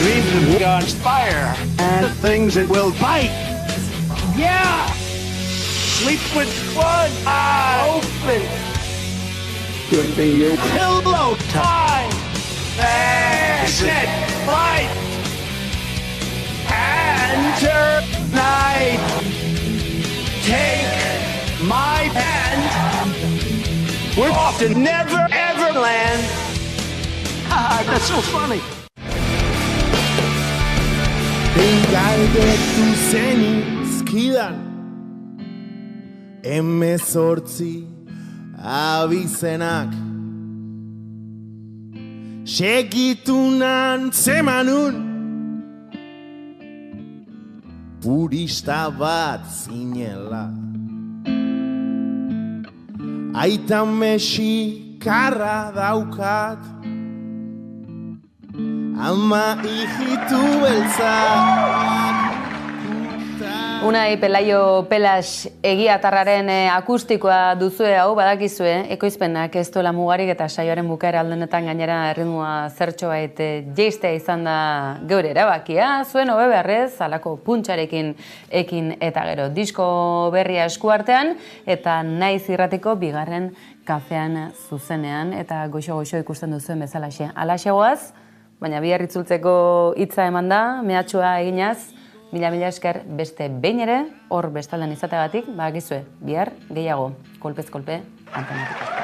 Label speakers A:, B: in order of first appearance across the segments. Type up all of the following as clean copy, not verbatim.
A: Leave the guns fire and things that will bite. Yeah! Sleep with one eye open. Good thing you pillow time. That's it. Right. Enter night. Take my hand. We're off to Never Ever Land. Ah, that's so funny.
B: Galdetu zenizkidan Hemezortzi abizenak Segitunan zemanun Purista bat zinela Aita mexikarra daukat Ama hijitu beltzak
C: Unai Pelaio Pelas egiatarraren akustikoa duzue hau, badakizue, ekoizpenak ez duela mugarik eta saioaren bukaera aldenetan gainera erritmoa zertxo bait jeistea izan da geure erabakia, zuen hobe beharrez, alako puntxarekin ekin eta gero disko berria eskuartean eta naiz irratiko bigarren kafean zuzenean eta goixo ikusten duzuen bezalaxe. Alaxegoaz, baina bihar itzultzeko hitza eman da, mehatxua eginaz, mila esker beste behin ere, hor bestaldan izateagatik, badakizue, bihar gehiago, kolpez kolpe, antenatik.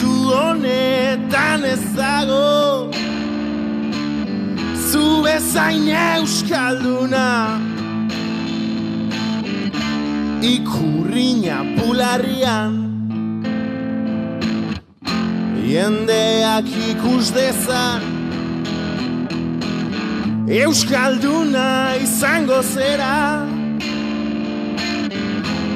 B: Du honetan ez dago zu bezain euskalduna Ikurriña bularrian jendeak ikus dezan euskalduna izango zera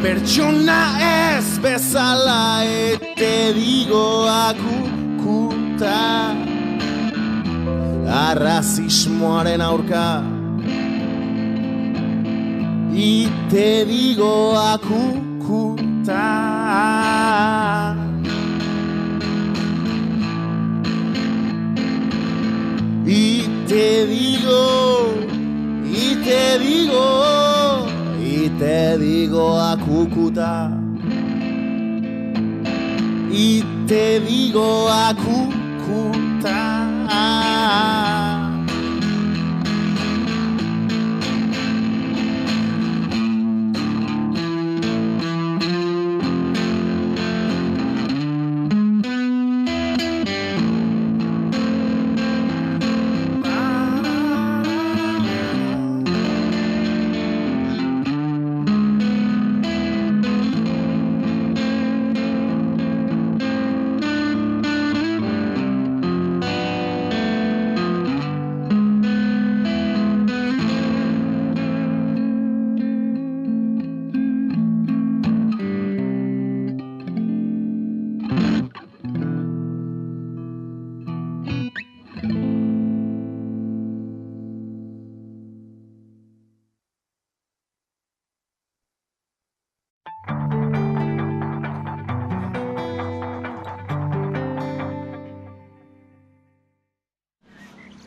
B: pertsona ez bezala ete digo akukuta arrazismoaren aurka ite digo akukuta Te digo akukuta Y te digo akukuta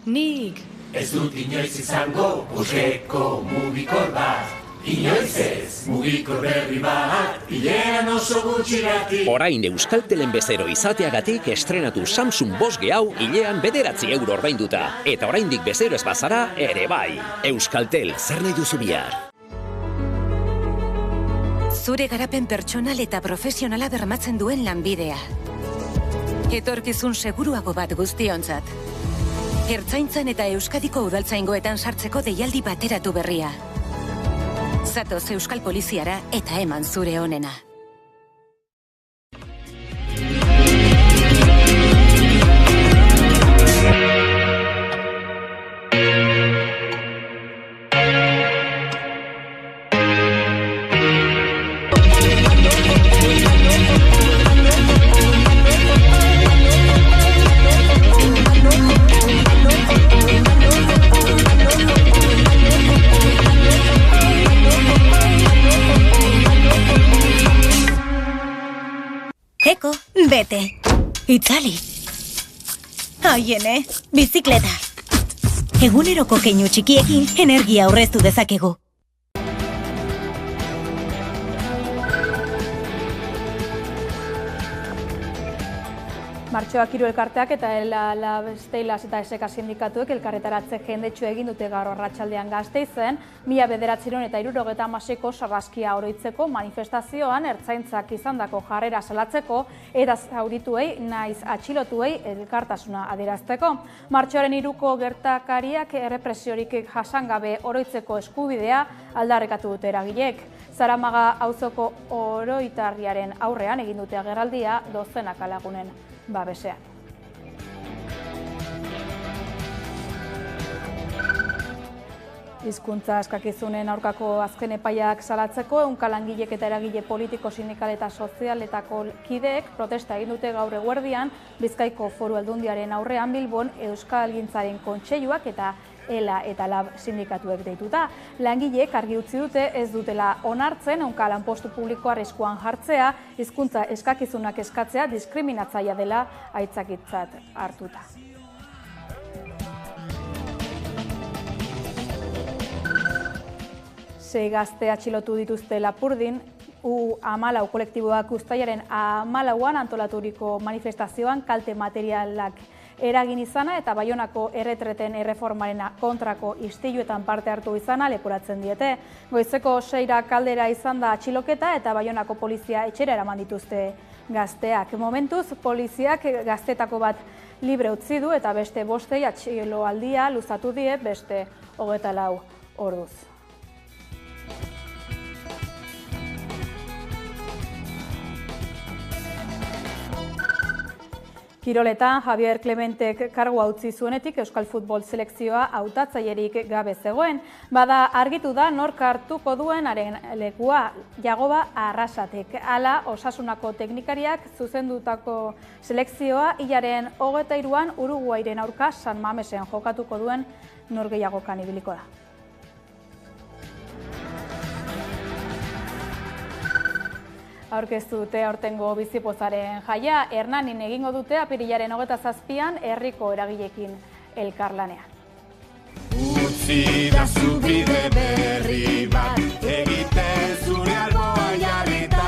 D: Nik ez dut inoiz izango buskeko mugikor bat Inoiz ez mugikor berri bat Hileran oso gutxirati
E: Orain Euskaltelen bezero izateagatik estrenatu Samsung Boss G hau hilean 9 euro ordainduta Eta oraindik bezero ez bazara ere bai Euskaltel, zer nahi duzu bihar?
F: Zure garapen pertsonal eta profesionala bermatzen duen lanbidea Etorkizun seguruago bat guztiontzat Ertzaintzan eta Euskadiko udaltzaingoetan sartzeko deialdi bateratu berria. Zatoz Euskal Poliziara eta eman zure onena.
G: Eko, bete. Itzali. Aiene, bizikleta. Eguneroko keinu txikiekin energia aurreztu dezakegu.
H: Martxoak hiru elkarteak eta Lab Steilas eta SK sindikatuek elkarretaratze jendetsu egin dute gaur arratsaldean Gasteizen, 1976ko sarraskia oroitzeko manifestazioan ertzaintzak izandako jarrera salatzeko eta zaurituei naiz atxilotuei elkartasuna adierazteko. Martxoaren 3ko gertakariak errepresiorik jasangabe oroitzeko eskubidea aldarrikatu dute eragileek. Zaramaga auzoko oroitarriaren aurrean egin dute agerraldia dozenaka lagunen babesean. Hizkuntza eskakizunen aurkako azken epaiak salatzeko, ehunka langilek eta eragile politiko, sindikal eta sozialetako kideek protesta egin dute gaur eguerdian Bizkaiko Foru Aldundiaren aurrean Bilbon Euskalgintzaren Kontseiluak eta ELA eta Lab sindikatuek deituta. Langileek argi utzi dute ez dutela onartzen ehunka lanpostu publiko arriskuan jartzea, hizkuntza eskakizunak eskatzea diskriminatzailea dela aitzakitzat hartuta. Sei gazte atxilotu dituzte Lapurdin, U14 kolektiboak uztailaren 14an antolaturiko manifestazioan kalte materialak eragin izana eta Baionako erretreten erreformaren kontrako istiluetan parte hartu izana leporatzen diete. Goizeko 6 kaldera izan da atxiloketa eta Baionako polizia etxera eraman dituzte gazteak. Momentuz, poliziak gaztetako bat libre utzi du eta beste 5 atxiloaldia luzatu die beste 24 orduz. Kiroletan, Javier Clementek kargua utzi zuenetik Euskal Futbol selekzioa hautatzailerik gabe zegoen. Bada argitu da nork hartuko duen haren lekua, Jagoba Arrasatek. Hala, Osasunako teknikariak zuzendutako selekzioa hilaren 23an Uruguairen aurka San Mamesen jokatuko duen norgehiagokan ibiliko da. Aurkeztu dute aurtengo bizipozaren jaia, Hernanin egingo dute apirilaren 27an herriko eragileekin elkarlanean.
B: Utzi da zubide berri bat, egiten zure alboa jarrita.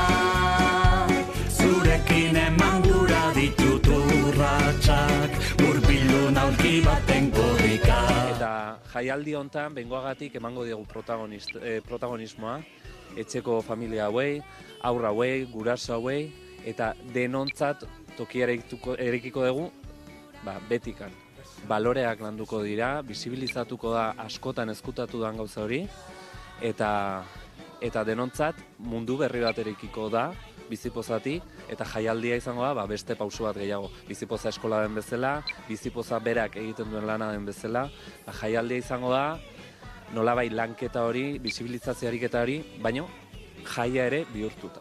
B: Zurekin eman gura ditut urratsak, hurbildu aurki baten korrika.
I: Eta jaialdi hontan bengoagatik emango diegu protagonismoa, etxeko familia hauei, aurra hauei, guraso hauei, eta denontzat tokia erekiko dugu, betikan. Baloreak landuko dira, bisibilizatuko da askotan ezkutatu den gauza hori, eta denontzat mundu berri bat erekiko da, bizipozati, eta jaialdia izango da, beste pauso bat gehiago. Bizipoza eskola den bezala, bizipoza berak egiten duen lana den bezala, jaialdia izango da, nolabai lanketa hori, bisibilizazio ariketa hori, baino jaia ere bihurtuta.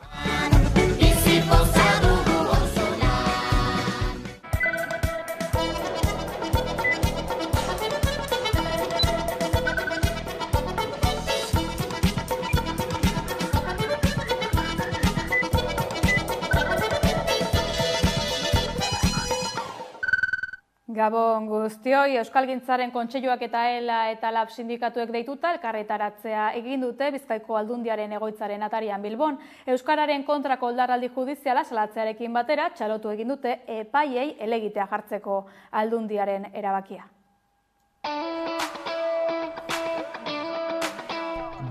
H: Gabon guztioi, Euskalgintzaren Kontseiluak eta ELA eta Lab sindikatuek deituta elkarretaratzea egin dute Bizkaiko Aldundiaren egoitzaren atarian Bilbon. Euskararen kontrako oldarraldi judiziala salatzearekin batera txalotu egin dute epaiei helegitea jartzeko Aldundiaren erabakia.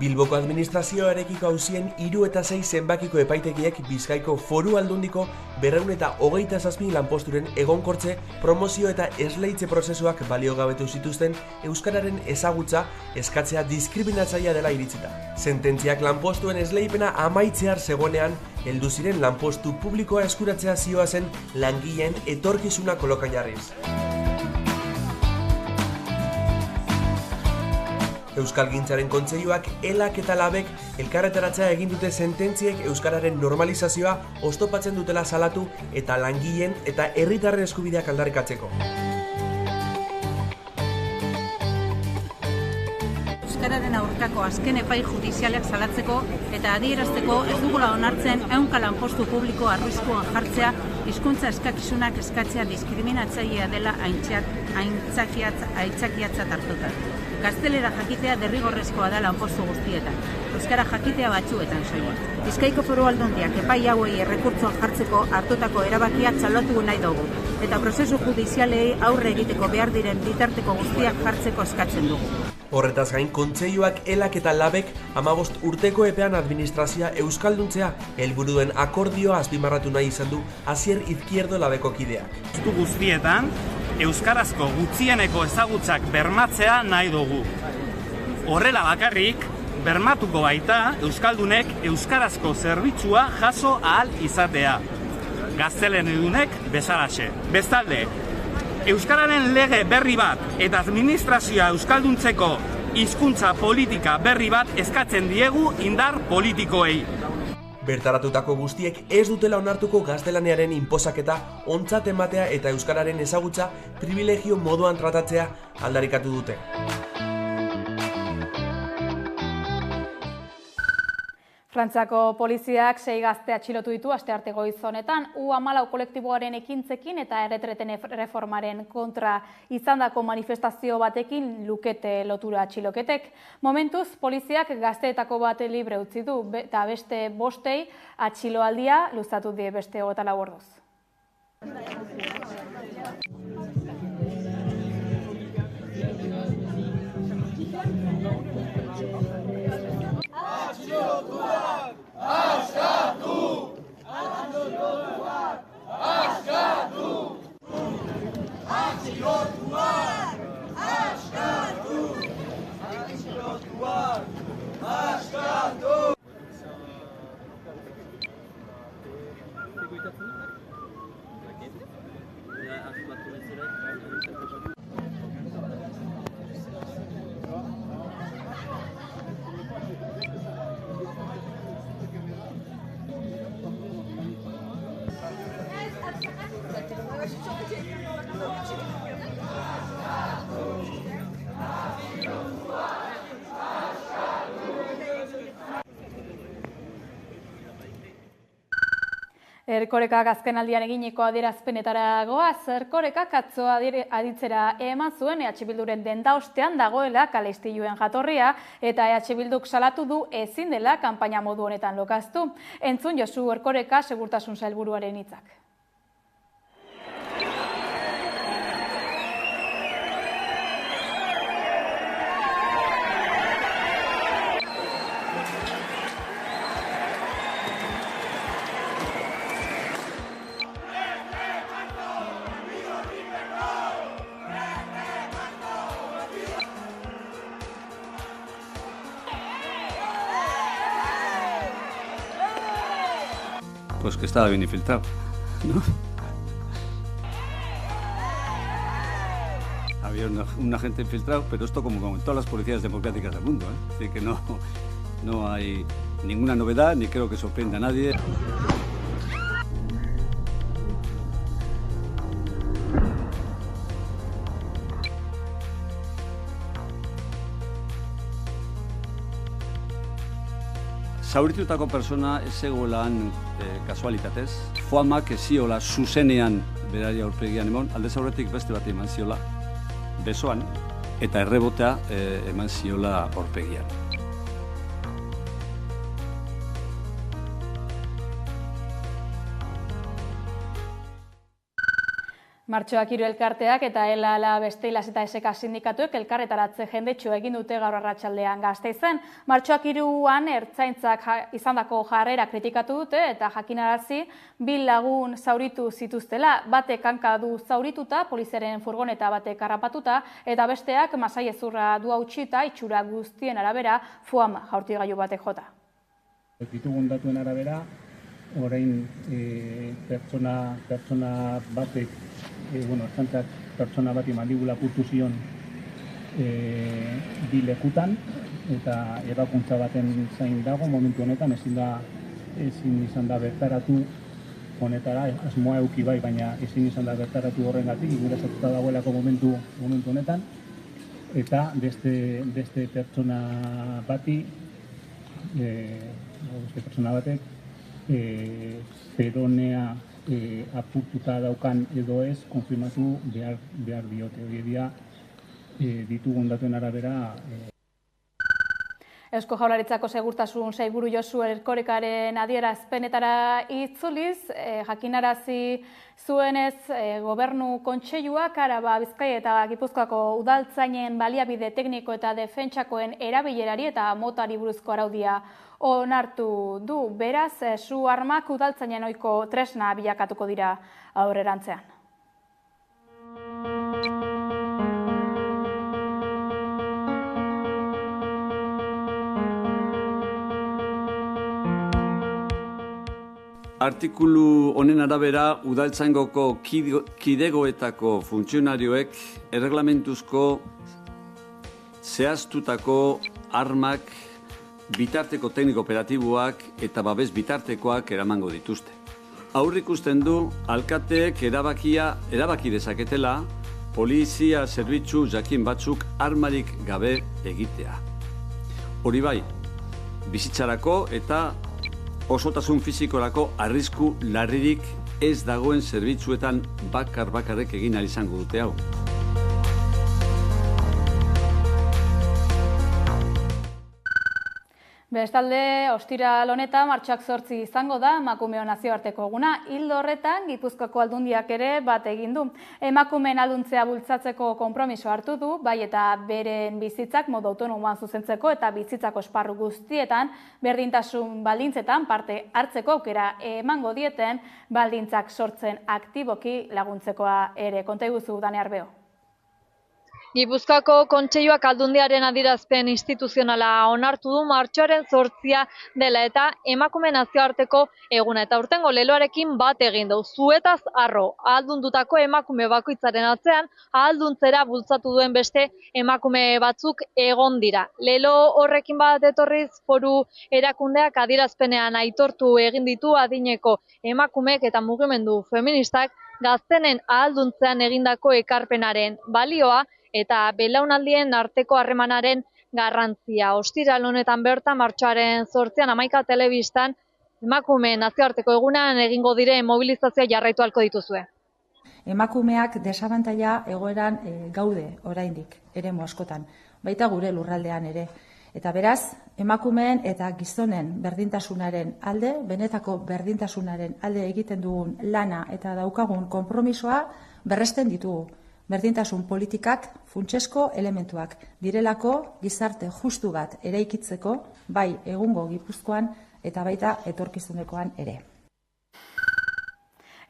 J: Bilboko administrazioarekiko auzien 3 eta 6 zenbakiko epaitegiek Bizkaiko Foru Aldundiko 227 lanposturen egonkortze, promozio eta esleitze prozesuak baliogabetu zituzten euskararen ezagutza eskatzea diskriminatzailea dela iritzita. Sententziak lanpostuen esleipena amaitzear zegoenean, heldu ziren lanpostu publikoa eskuratzea zioazen langileen etorkizuna kolokan jarriz. Euskalgintzaren Kontseiluak, ELAk eta Labek elkarretaratzea egin dute sententziek euskararen normalizazioa oztopatzen dutela salatu eta langileen eta herritarren eskubideak aldarrikatzeko.
K: Euskararen aurkako azken epai judizialak salatzeko eta adierazteko ez dugula onartzen ehunka lanpostu publiko arriskuan jartzea hizkuntza eskakizunak eskatzea diskriminatzailea dela aitzakiatzat hartuta. Gaztelera jakitea derrigorrezkoa da lanpostu guztietan. Euskara jakitea batzuetan soilik. Bizkaiko Foru Aldundiak epai hauei errekurtsoa jartzeko hartutako erabakia txalotu nahi dugu. Eta prozesu judizialei aurre egiteko behar diren bitarteko guztiak jartzeko eskatzen dugu.
J: Horretaz gain, kontseiluak, elak eta labek 15 urteko epean administrazioa euskalduntzea helburu duen akordioa azpimarratu nahi izan du Asier Izquierdo labeko kideak.
L: Postu guztietan, euskarazko gutxieneko ezagutzak bermatzea nahi dugu. Horrela bakarrik, bermatuko baita euskaldunek euskarazko zerbitzua jaso ahal izatea. Gazteledunek bezalaxe. Bestalde, euskararen lege berri bat eta administrazioa euskalduntzeko hizkuntza politika berri bat eskatzen diegu indar politikoei.
J: Bertaratutako guztiek ez dutela onartuko gaztelaniaren inposaketa ontzat ematea eta euskararen ezagutza privilegio moduan tratatzea aldarikatu dute.
H: Frantziako poliziak 6 gazte atxilotu ditu astearte goiz honetan, U14 kolektiboaren ekintzekin eta erretreten reformaren kontra izandako manifestazio batekin lukete lotura atxiloketek. Momentuz, poliziak gazteetako bat libre utzi du eta beste 5 atxiloaldia luzatu die beste 24 orduz. Erkorekak azkenaldian eginiko adierazpenetara goaz, Erkorekak atzo aditzera eman zuen EH Bilduren denda ostean dagoela kaleistiluen jatorria eta EH Bilduk salatu du ezin dela kanpaina modu honetan lokaztu. Entzun Josu Erkoreka segurtasun sailburuaren hitzak.
M: Pues que estaba bien infiltrado, ¿no? Había un agente infiltrado, pero esto como en todas las policías democráticas del mundo, ¿eh? Es decir, que no hay ninguna novedad, ni creo que sorprenda a nadie. Zauritutako persona ez zegoelan kasualitatez. Foamak ez ziola zuzenean berari aurpegian emon, aldez aurretik beste bat eman ziola besoan, eta errebotea eman ziola aurpegian.
H: Martxoak 3 elkarteak eta ELA Besteilas eta SK sindikatuek elkarretaratze jendetsu egin dute gaur arratsaldean Gasteizen. Martxoak 3an ertzaintzak izandako jarrera kritikatu dute eta jakinarazi 2 lagun zauritu zituztela. Batek hanka du zaurituta, poliziaren furgoneta batek harrapatuta eta besteak masailezurra du hautsita itxura guztien arabera FOAM jaurtigailu batek jota.
N: Ditugun datuen arabera, orain pertsona batek ertzaintzak pertsona bati mandibula purtu zion 2 lekutan eta ebakuntza baten zain dago momentu honetan ezin izan da bertaratu honetara, asmoa eduki bai, baina ezin izan da bertaratu horrengatik, ingresatuta dagoelako momentu honetan eta beste pertsona bati beste pertsona batek peronea apurtuta daukan edo ez, konfirmatu behar diote. Hori dira, ditugun datuen arabera.
H: Eusko Jaurlaritzako Segurtasun Sailburu Josu Erkorekaren adierazpenetara itzuliz, jakinarazi zuenez Gobernu Kontseiluak Araba, Bizkaia eta Gipuzkoako udaltzainen baliabide tekniko eta defentsakoen erabilerari eta motari buruzko araudia onartu du. Beraz, su armak udaltzainen ohiko tresna bilakatuko dira aurrerantzean.
M: Artikulu honen arabera, udaltzaingoko kidegoetako funtzionarioek erreglamentuzko zehaztutako armak, bitarteko tekniko operatiboak eta babes bitartekoak eramango dituzte. Aurrikusten du, alkateek erabaki dezaketela, polizia zerbitzu jakin batzuk armarik gabe egitea. Hori bai, bizitzarako eta osotasun fizikorako arrisku larririk ez dagoen zerbitzuetan bakarrek egin ahal izango dute hau.
H: Bestalde, ostiral honetan martxoak 8 izango da emakumeon nazioarteko eguna. Ildo horretan, Gipuzkoako aldundiak ere bat egin du. Emakumeen alduntzea bultzatzeko konpromiso hartu du, bai eta beren bizitzak modu autonomoan zuzentzeko eta bizitzako esparru guztietan berdintasun baldintzetan parte hartzeko aukera emango dieten baldintzak sortzen aktiboki laguntzekoa ere. Konta iguzu, Dane Arbeo.
O: Gipuzkoako Kontseiluak aldundiaren adierazpen instituzionala onartu du martxoaren 8 dela eta emakume nazioarteko eguna. Eta urtengo leloarekin bat egin du. Zuetaz harro, ahaldundutako emakume bakoitzaren atzean, ahalduntzera bultzatu duen beste emakume batzuk egon dira. Lelo horrekin bat etorriz foru erakundeak adierazpenean aitortu egin ditu adineko emakumeek eta mugimendu feministak gaztenen ahalduntzean egindako ekarpenaren balioa eta belaunaldien arteko harremanaren garrantzia. Ostiral honetan bertan martxoaren 8 Hamaika telebistan emakume nazioarteko egunean egingo diren mobilizazioa jarraitu ahalko dituzue.
P: Emakumeak desabantaila egoeran gaude oraindik eremu askotan, baita gure lurraldean ere. Eta beraz, emakumeen eta gizonen berdintasunaren alde, benetako berdintasunaren alde egiten dugun lana eta daukagun konpromisoa berresten ditugu. Berdintasun politikak funtsezko elementuak direlako gizarte justu bat eraikitzeko, bai egungo Gipuzkoan eta baita etorkizunekoan ere.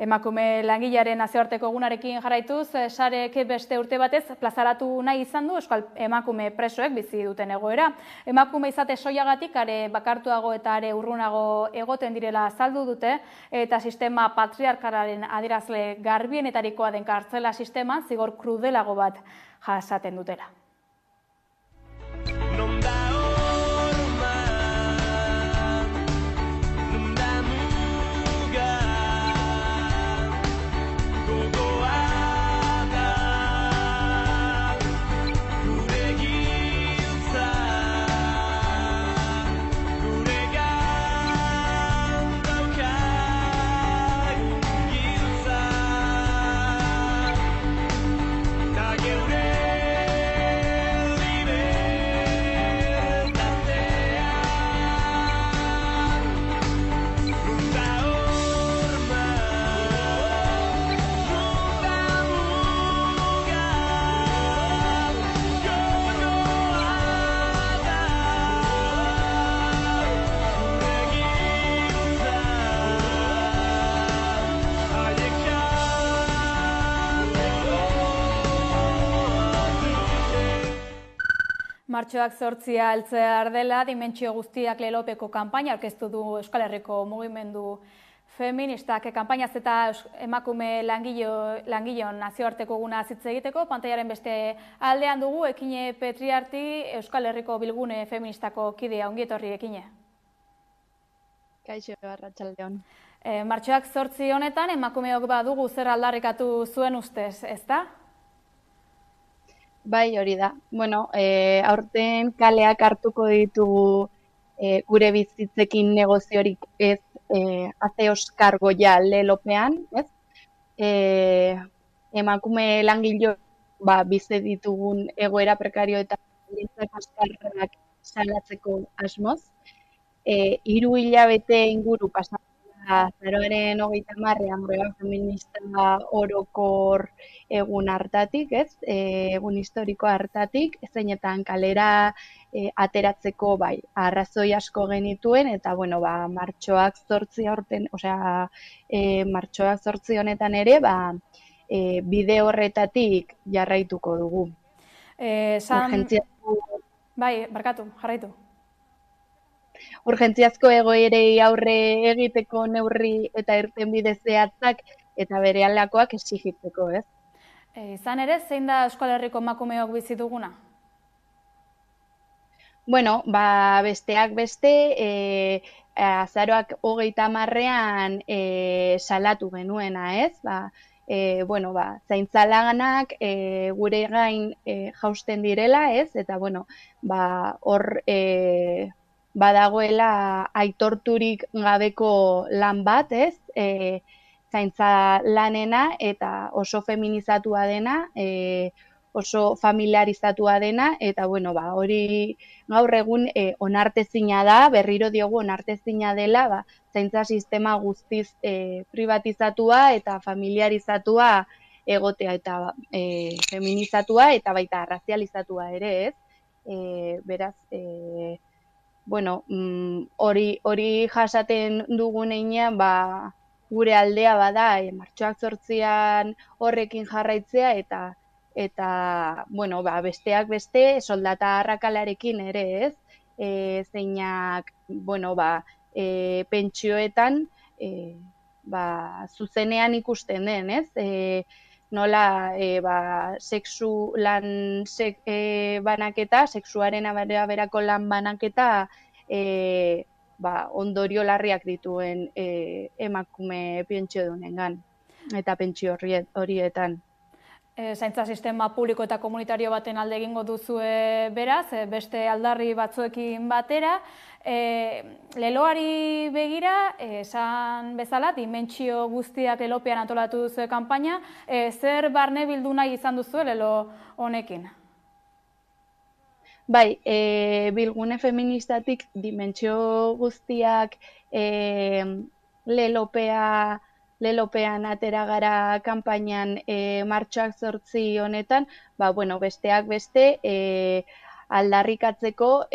H: Emakume langilearen nazioarteko egunarekin jarraituz, sarek beste urte batez plazaratu nahi izan du euskal emakume presoek bizi duten egoera. Emakume izate soilagatik are bakartuago eta are urrunago egoten direla azaldu dute eta sistema patriarkalaren adierazle garbienetarikoa den kartzela sisteman zigor krudelago bat jasaten dutela. Martxoak 8 heltzear dela, dimentsio guztiak lelopeko kanpaina aurkeztu du Euskal Herriko mugimendu feministak. Kanpainaz eta emakume langileon nazioarteko eguna hitz egiteko, pantailaren beste aldean dugu Ekine Petriarti, Euskal Herriko bilgune feministako kidea. Ongi etorri, Ekine.
Q: Kaixo, arratsaldeon.
H: Martxoak 8 honetan emakumeok badugu zer aldarrikatu zuen ustez, ezta?
Q: Bai, hori da. Bueno, aurten kaleak hartuko ditugu gure bizitzekin negoziorik ez hace Oskar Goya lelopean, ez? Emakume langilo bize ditugun egoera prekario eta kaskarrak salatzeko asmoz. 3 hilabete inguru pasatu azaroaren 30ean greba feminista orokor egun hartatik, ez? Egun historiko hartatik, zeinetan kalera ateratzeko arrazoi asko genituen, eta martxoak 8 aurten, martxoak 8 honetan ere, bide horretatik jarraituko dugu.
H: Bai, barkatu, jarraitu.
Q: Urgentziazko egoerei aurre egiteko neurri eta irtenbide zehatzak eta berehalakoak exigitzeko, ez?
H: Izan ere, zein da Euskal Herriko emakumeok bizi duguna?
Q: Bueno, besteak beste, azaroak 30ean salatu genuena, ez? Zaintza lanak gure gain jausten direla, ez? Eta, hor badagoela aitorturik gabeko lan bat, ez? Zaintza lanena eta oso feminizatua dena, oso familiarizatua dena, eta hori gaur egun onartezina da, berriro diogu onartezina dela, zaintza sistema guztiz privatizatua eta familiarizatua egotea, eta feminizatua eta baita razializatua ere, ez? Beraz, hori jasaten dugunean, gure aldea bada, martxoak 8an horrekin jarraitzea, eta besteak beste, soldata arrakalarekin ere, ez? Zeinak, pentsioetan, zuzenean ikusten den, ez? Nola, sexu lan banaketa, sexuaren aberako lan banaketa, ondorio larriak dituen emakume pentsiodunengan eta pentsio horietan.
H: Zaintza sistema publiko eta komunitario baten alde egingo duzue beraz, beste aldarri batzuekin batera. Leloari begira, esan bezala, dimentsio guztiak lelopean antolatu duzue kanpaina, zer barne bildu nahi izan duzue lelo honekin?
Q: Bai, bilgune feministatik dimentsio guztiak lelopean atera gara kanpainan martxoak 8 honetan, besteak beste aldarrikatzeko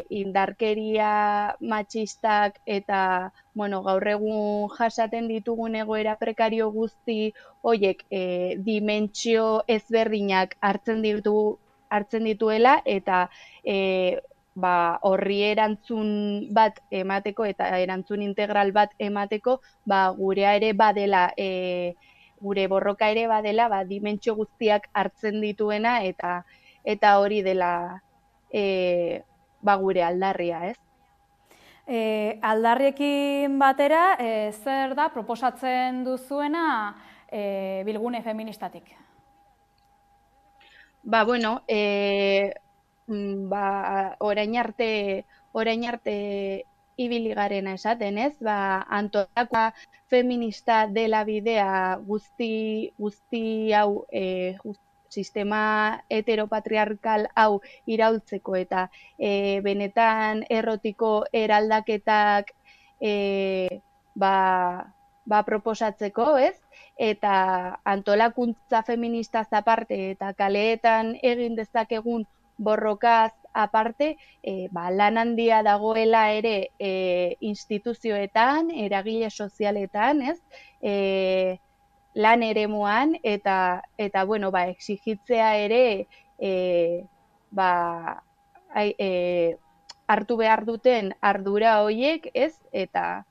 Q: indarkeria matxistak eta gaur egun jasaten ditugun egoera prekario guzti horiek dimentsio ezberdinak hartzen dituela, eta horri erantzun bat emateko eta erantzun integral bat emateko, gurea ere badela, gure borroka ere badela, dimentsio guztiak hartzen dituena, eta hori dela gure aldarria, ez?
H: Aldarriekin batera, zer da proposatzen duzuena bilgune feministatik?
Q: Orain arte ibili garena esaten, ez? Antolakoa feminista dela bidea guzti hau, sistema heteropatriarkal hau iraultzeko eta benetan errotiko eraldaketak proposatzeko, ez? Eta antolakuntza feministaz aparte eta kaleetan egin dezakegun borrokaz aparte, lan handia dagoela ere instituzioetan, eragile sozialetan, ez? Lan eremuan, eta exigitzea ere hartu behar duten ardura horiek, ez? Eta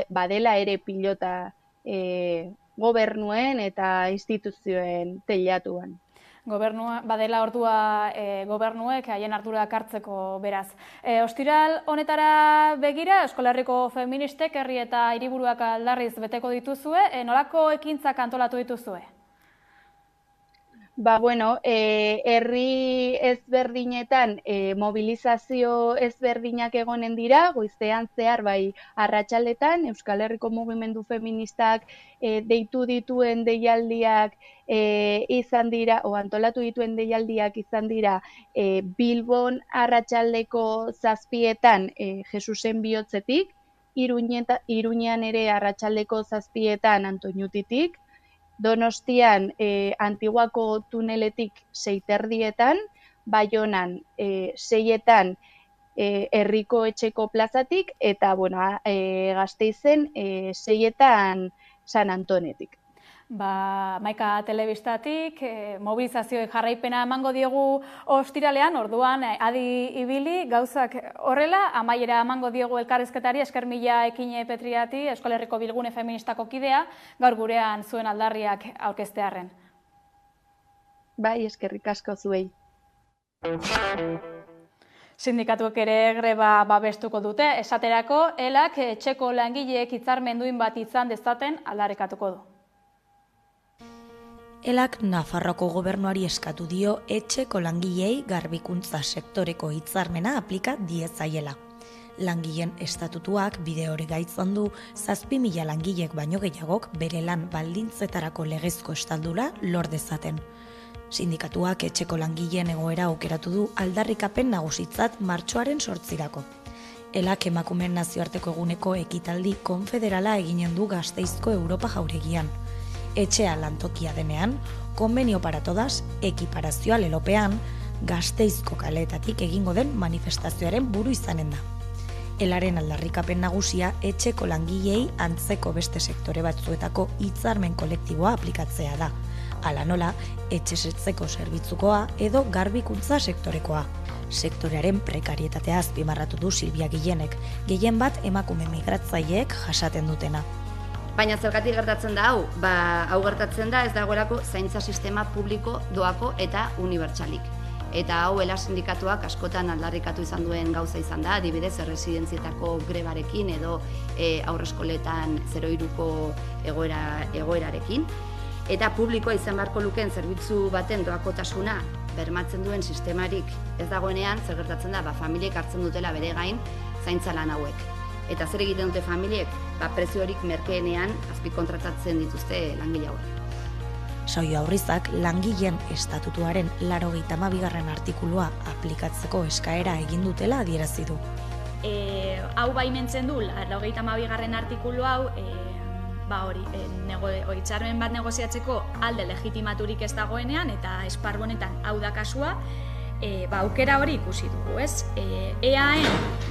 Q: badela ere pilota gobernuen eta instituzioen teilatuan.
H: Badela ordua gobernuek haien ardurak hartzeko beraz. Ostiral honetara begira, Euskal Herriko feministek herri eta hiriburuak aldarriz beteko dituzue, nolako ekintzak antolatu dituzue?
Q: Herri ezberdinetan mobilizazio ezberdinak egonen dira, goizean zehar bai arratsaldetan Euskal Herriko mugimendu feministak deitu dituen deialdiak izan dira, antolatu dituen deialdiak izan dira Bilbon arratsaldeko 7etan Jesusen bihotzetik, Iruñean ere arratsaldeko 7etan Antoñutitik, Donostian Antiguako tuneletik 6:30, Baionan 6etan Herriko Etxeko plazatik, eta Gasteizen 6etan San Antonetik.
H: Maika telebistatik, mobilizazioek jarraipena emango diogu ostiralean, orduan adi ibili, gauzak horrela, amaiera emango diogu elkarrizketari, esker mila Ekine Petriati, Euskal Herriko Bilgune Feministako kidea, gaur gurean zuen aldarriak aurkeztearren.
Q: Bai, eskerrik asko zuei.
H: Sindikatuek ere greba babestuko dute, esaterako, elak etxeko langileek hitzarmenduin bat izan dezaten aldarrikatuko du.
G: Elak Nafarroako gobernuari eskatu dio etxeko langileei garbikuntza sektoreko hitzarmena aplika diezaiela. Langileen estatutuak bide hori gaitzan du 7.000 langilek baino gehiagok bere lan baldintzetarako legezko estaldura lor dezaten. Sindikatuak etxeko langileen egoera aukeratu du aldarrikapen nagusitzat martxoaren 8irako. Elak emakumeen nazioarteko eguneko ekitaldi konfederala eginen du Gasteizko Europa jauregian. Etxea lantokia denean, konbenio para todas, ekiparazioa lelopean, Gasteizko kaleetatik egingo den manifestazioaren buru izanen da. Elaren aldarrikapen nagusia etxeko langilei antzeko beste sektore batzuetako hitzarmen kolektiboa aplikatzea da. Hala nola, etxesetzeko zerbitzukoa edo garbikuntza sektorekoa. Sektorearen prekarietatea azpimarratu du Silvia Guillenek, gehien bat emakume migratzaileek jasaten dutena.
R: Baina zergatik gertatzen da hau? Hau gertatzen da ez dagoelako zaintza sistema publiko, doako eta unibertsalik. Eta hau Ela sindikatuak askotan aldarrikatu izan duen gauza izan da, adibidez erresidentzietako grebarekin edo haurreskoletan 0-3ko egoerarekin. Eta publikoa izan beharko lukeen zerbitzu baten doakotasuna bermatzen duen sistemarik ez dagoenean, zer gertatzen da, familiek hartzen dutela bere gain zaintza lan hauek. Eta zer egiten dute familiek, preziorik merkeenean azpikontratatzen dituzte langile hauek.
G: Saio Aurrizak langileen estatutuaren 82. artikulua aplikatzeko eskaera egin dutela adierazi du.
S: Hau baimentzen du 82. artikulu hau, hitzarmen bat negoziatzeko alde legitimaturik ez dagoenean, eta esparru honetan hau da kasua, aukera hori ikusi dugu, ez? EAen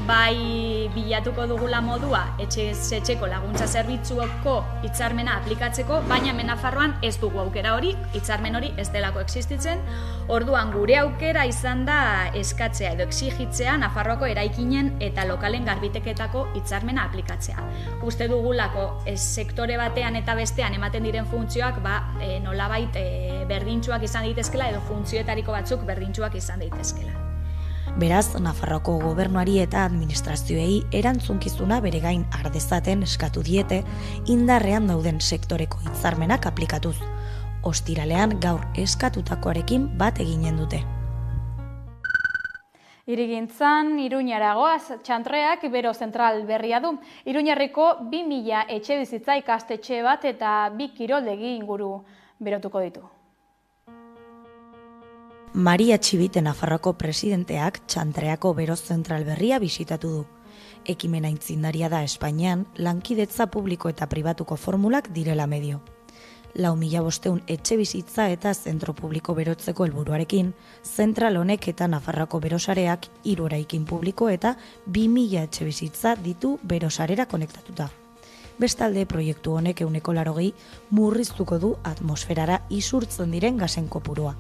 S: bai bilatuko dugula modua etxeko laguntza zerbitzuko hitzarmena aplikatzeko, baina Nafarroan ez dugu aukera hori, hitzarmen hori ez delako existitzen. Orduan gure aukera izan da eskatzea edo exigitzea Nafarroako eraikinen eta lokalen garbiteketako hitzarmena aplikatzea. Uste dugulako sektore batean eta bestean ematen diren funtzioak nolabait berdintsuak izan daitezkela edo funtzioetariko batzuk berdintsuak izan daitezkela.
G: Beraz, Nafarroako gobernuari eta administrazioei erantzunkizuna bere gain har dezaten eskatu diete indarrean dauden sektoreko hitzarmenak aplikatuz. Ostiralean gaur eskatutakoarekin bat eginen dute.
H: Hirigintzan, Iruñaragoaz, txantreak bero zentral berria du. Iruñarriko 2000 etxe bizitza ikastetxe bat eta 2 kiroldegi inguru berotuko ditu.
G: Maria Txibite Nafarroako presidenteak txantreako bero zentral berria bisitatu du. Ekimena aitzindaria da Espainian, lankidetza publiko eta pribatuko formulak direla medio. 4.500 etxe bizitza eta zentro publiko berotzeko helburuarekin, zentral honek eta Nafarroako berosareak 3 eraikin publiko eta 2000 etxe bizitza ditu berosarera konektatuta. Bestalde, proiektu honek 80% murriztuko du atmosferara isurtzen diren gasen kopurua.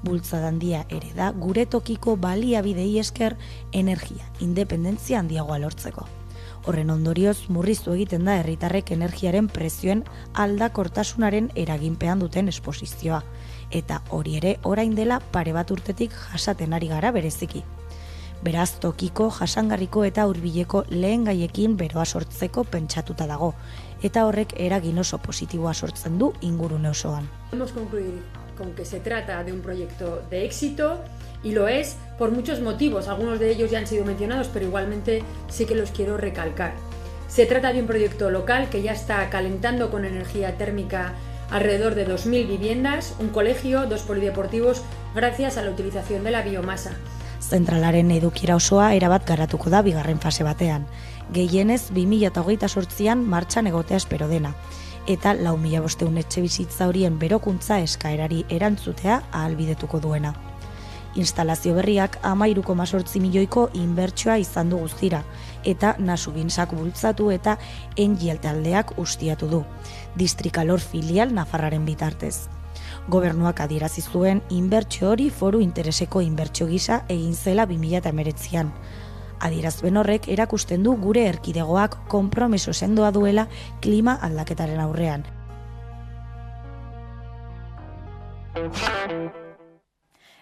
G: Bultzada handia ere da gure tokiko baliabidei esker energia independentzia handiagoa lortzeko. Horren ondorioz murriztu egiten da herritarrek energiaren prezioen aldakortasunaren eraginpean duten esposizioa, eta hori ere orain dela pare bat urtetik jasaten ari gara bereziki. Beraz, tokiko, jasangarriko eta hurbileko lehen gaiekin beroa sortzeko pentsatuta dago, eta horrek eragin oso positiboa sortzen du ingurune osoan.
T: Podemos concluir con que se trata de un proyecto de éxito y lo es por muchos motivos, algunos de ellos ya han sido mencionados, pero igualmente sí que los quiero recalcar. Se trata de un proyecto local que ya está calentando con energía térmica alrededor de 2.000 viviendas, un colegio, 2 polideportivos, gracias a la utilización de la biomasa.
G: Zentralaren edukiera osoa erabat garatuko da bigarren fase batean. Gehienez 2028an martxan egotea espero dena. Eta 4.500 etxe bizitza horien berokuntza eskaerari erantzutea ahalbidetuko duena. Instalazio berriak 13,8 milioiko inbertsioa izan du guztira, eta Nasuginsak bultzatu eta Engiel taldeak ustiatu du. Distrikalor filial Nafarraren bitartez. Gobernuak adierazi zuen inbertsio hori foru intereseko inbertsio gisa egin zela 2019an. Adierazpen horrek erakusten du gure erkidegoak konpromiso sendoa duela klima aldaketaren aurrean.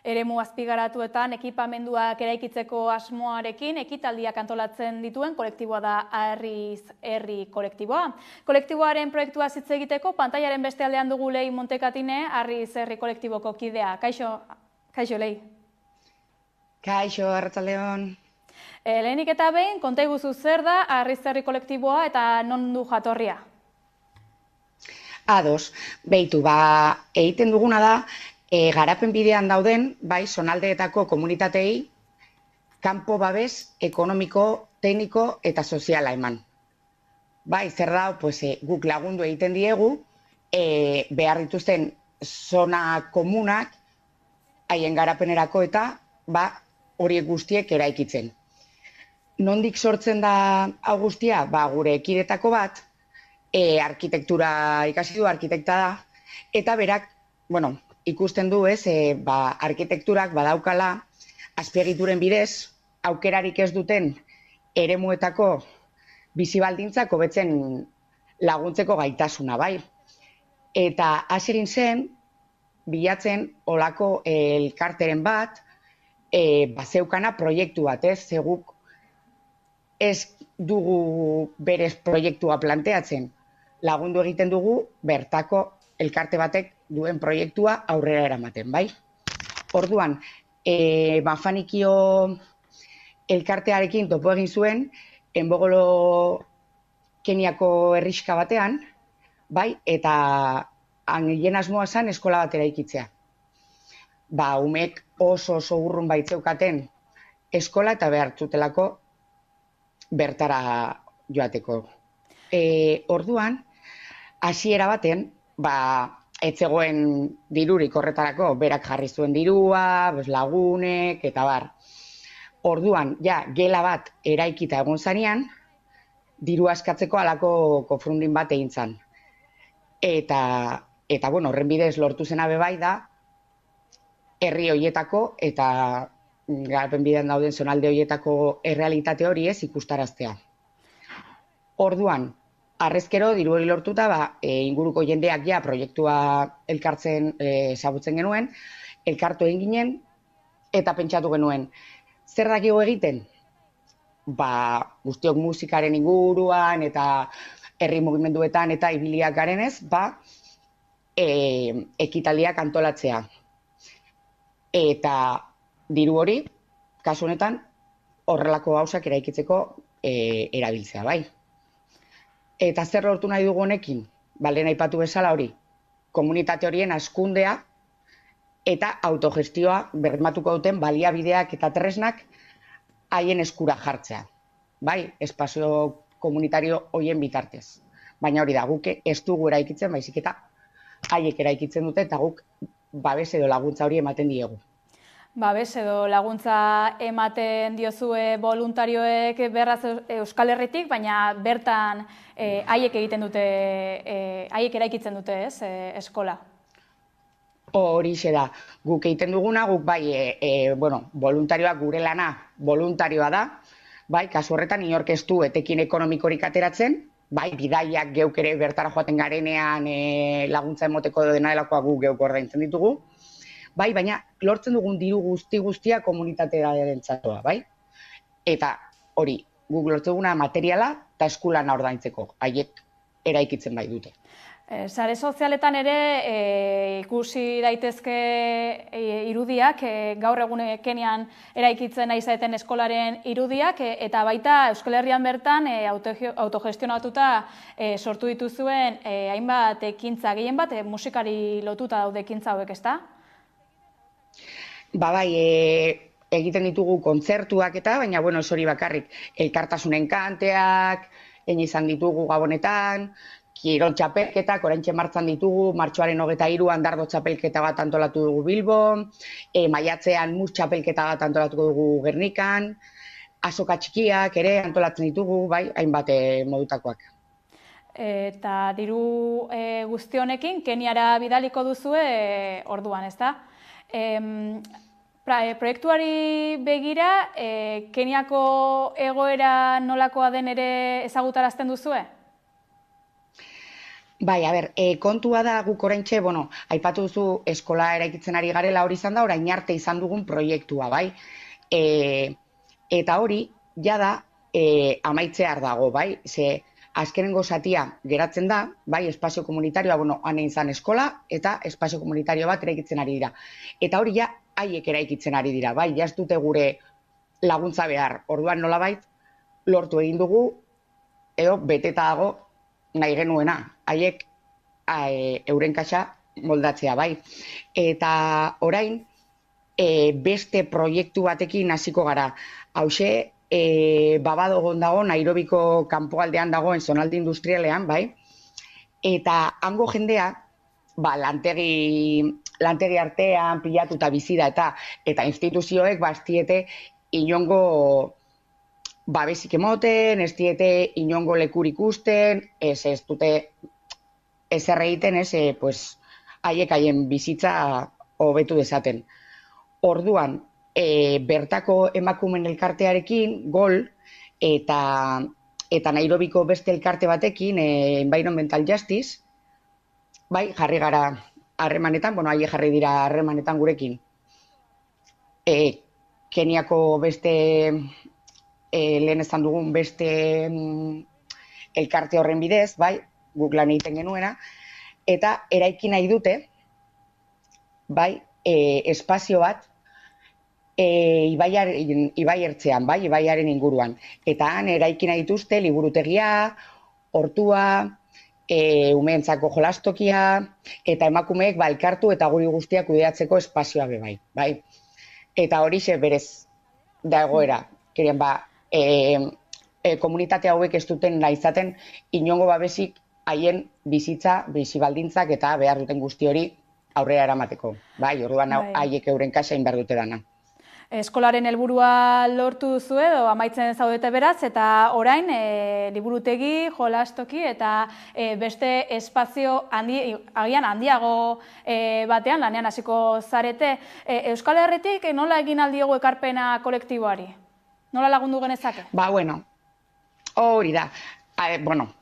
H: Eremu azpigaratuetan ekipamenduak eraikitzeko asmoarekin ekitaldiak antolatzen dituen kolektiboa da Harriz Herri kolektiboa. Kolektiboaren proiektua hitz egiteko pantailaren beste aldean dugu Lei Montekatine, Harriz Herri kolektiboko kidea. Kaixo Lei.
U: Kaixo, arratsaldeon.
H: Lehenik eta behin, konta iguzu zer da Harriz Herri kolektiboa eta non du jatorria?
U: Ados, behitu, egiten duguna da, garapen bidean dauden, bai, zonaldeetako komunitatei, kanpo babes ekonomiko, tekniko eta soziala eman. Bai, zer da, guk lagundu egiten diegu, behar dituzten zona komunak, haien garapenerako eta, horiek guztiek eraikitzen. Nondik sortzen da hau guztia? Gure ekidetako bat, arkitektura ikasi du, arkitekta da, eta berak, ikusten du, arkitekturak badaukala azpiegituren bidez, aukerarik ez duten eremuetako bizi baldintzak hobetzen laguntzeko gaitasuna, bai. Eta hasierin zen, bilatzen olako elkarteren bat, zeukana proiektu bat, zeguk ez dugu berez proiektua planteatzen. Lagundu egiten dugu bertako elkarte batek duen proiektua aurrera eramaten, bai? Orduan, Mafanikio elkartearekin topo egin zuen, Enbogolo Keniako herrixka batean, bai, eta hien asmoa zen eskola bat eraikitzea. Umek oso urrun baitzeukaten eskola eta behar zutelako bertara joateko. Orduan, hasiera baten, ez zegoen dirurik horretarako, berak jarri zuen dirua, lagunek, eta bar. Orduan, gela bat eraikita egon zanean, diru askatzeko alako kofrundin bat egin zan. Eta, horren bidez lortu zena bebai da, herri hoietako eta garapen bidean dauden zonalde hoietako errealitate hori ez ikustaraztea. Orduan, harrezkero, diru hori lortuta, inguruko jendeak proiektua elkartzen ezagutzen genuen, elkartu egin ginen, eta pentsatu genuen. Zer dakigu egiten? Guztiok musikaren inguruan, eta herri mugimenduetan, eta ibiliak garenez, ekitaldiak antolatzea. Eta diru hori, kasu honetan, horrelako gauzak eraikitzeko erabiltzea, bai. Eta zer lortu nahi dugu honekin? Lehen aipatu bezala hori, komunitate horien hazkundea eta autogestioa bermatuko duten baliabideak eta tresnak haien eskura jartzea. Bai, espazio komunitario horien bitartez. Baina hori da, guk ez dugu eraikitzen, baizik eta haiek eraikitzen dute eta guk babes edo laguntza hori ematen diegu.
H: Babes edo laguntza ematen diozue voluntarioek beraz Euskal Herritik, baina bertan haiek egiten dute, haiek eraikitzen dute, ez, eskola?
U: Horixe da, guk egiten duguna, guk voluntarioak gure lana voluntarioa da, kasu horretan inork ez du etekin ekonomikorik ateratzen, bidaiak geuk ere bertara joaten garenean laguntza emoteko dena delakoa guk geuk ordaintzen ditugu, baina lortzen dugun diru guztia komunitatearen txatoa, bai? eta hori, guk lortu duguna materiala eta eskulana ordaintzeko, haiek eraikitzen bai dute.
H: Sare sozialetan ere ikusi daitezke irudiak, gaur egun Kenian eraikitzen ari zareten eskolaren irudiak, eta baita Euskal Herrian bertan autogestionatuta sortu dituzuen hainbat ekintza, gehien bat musikari lotuta daude ekintza hauek, ezta?
U: Bai, egiten ditugu kontzertuak eta, baina bueno, hori bakarrik, elkartasunen kanteak, egin izan ditugu Gabonetan, kirol txapelketak, oraintxe martxan ditugu, martxoaren 23an dardo txapelketa bat antolatu dugu Bilbon, maiatzean mus txapelketa bat antolatuko dugu Gernikan, azoka txikiak ere antolatzen ditugu, bai, hainbat modutakoak.
H: Eta diru guzti honekin, Keniara bidaliko duzue orduan, ezta? Proiektuari begira, Keniako egoera nolakoa den ere ezagutarazten duzue?
U: Bai, kontua da guk oraintxe, aipatu duzu eskola eraikitzen ari garela hori izan da, orain arte izan dugun proiektua, bai? Eta hori, jada, amaitzear dago, bai? Ze azkenengo zatia geratzen da, bai, espazio komunitarioa, han izan eskola, eta espazio komunitario bat eraikitzen ari dira. Eta hori ja, haiek eraikitzen ari dira, bai? Ja ez dute gure laguntza behar, orduan nolabait, lortu egin dugu, edo beteta dago, nahi genuena, haiek euren kaxa moldatzea, bai. Eta orain, beste proiektu batekin hasiko gara. Hauxe, Babadogon dago, Nairobiko kanpoaldean dagoen zonalde industrialean, bai. Eta hango jendea, lantegi artean pilatuta bizi da eta instituzioek bastiete inongo babesik emoten, ez diete inongo lekur ikusten, ez dute ezer egiten, haiek haien bizitza hobetu dezaten. Orduan, bertako emakumen elkartearekin, GOL, eta Nairobiko beste elkarte batekin, Environmental Justice, bai, jarri gara harremanetan, haiek jarri dira harremanetan gurekin. Keniako beste lehen esan dugun beste elkarte horren bidez, bai, guk lan egiten genuena, eta eraiki nahi dute, bai, espazio bat, ibai ertzean, bai, ibaiaren inguruan. Eta han eraiki nahi dituzte liburutegia, hortua, umeentzako jolastokia, eta emakumeek elkartu eta guri guztiak kudeatzeko espazioa bai, bai. Eta horixe berez da egoera, kerian komunitate hauek ez duten nahi izaten inongo babesik haien bizitza, bizibaldintzak eta behar duten guzti hori aurrera eramateko. Bai, orduan haiek euren kaxa behar dute dana.
H: Eskolaren helburua lortu duzu edo amaitzen zaudete beraz, eta orain liburutegi, jolastoki eta beste espazio agian handiago batean lanean hasiko zarete. Euskal Herritik nola egin aldiogu ekarpena kolektiboari? Nola lagundu genezake?
U: Hori da.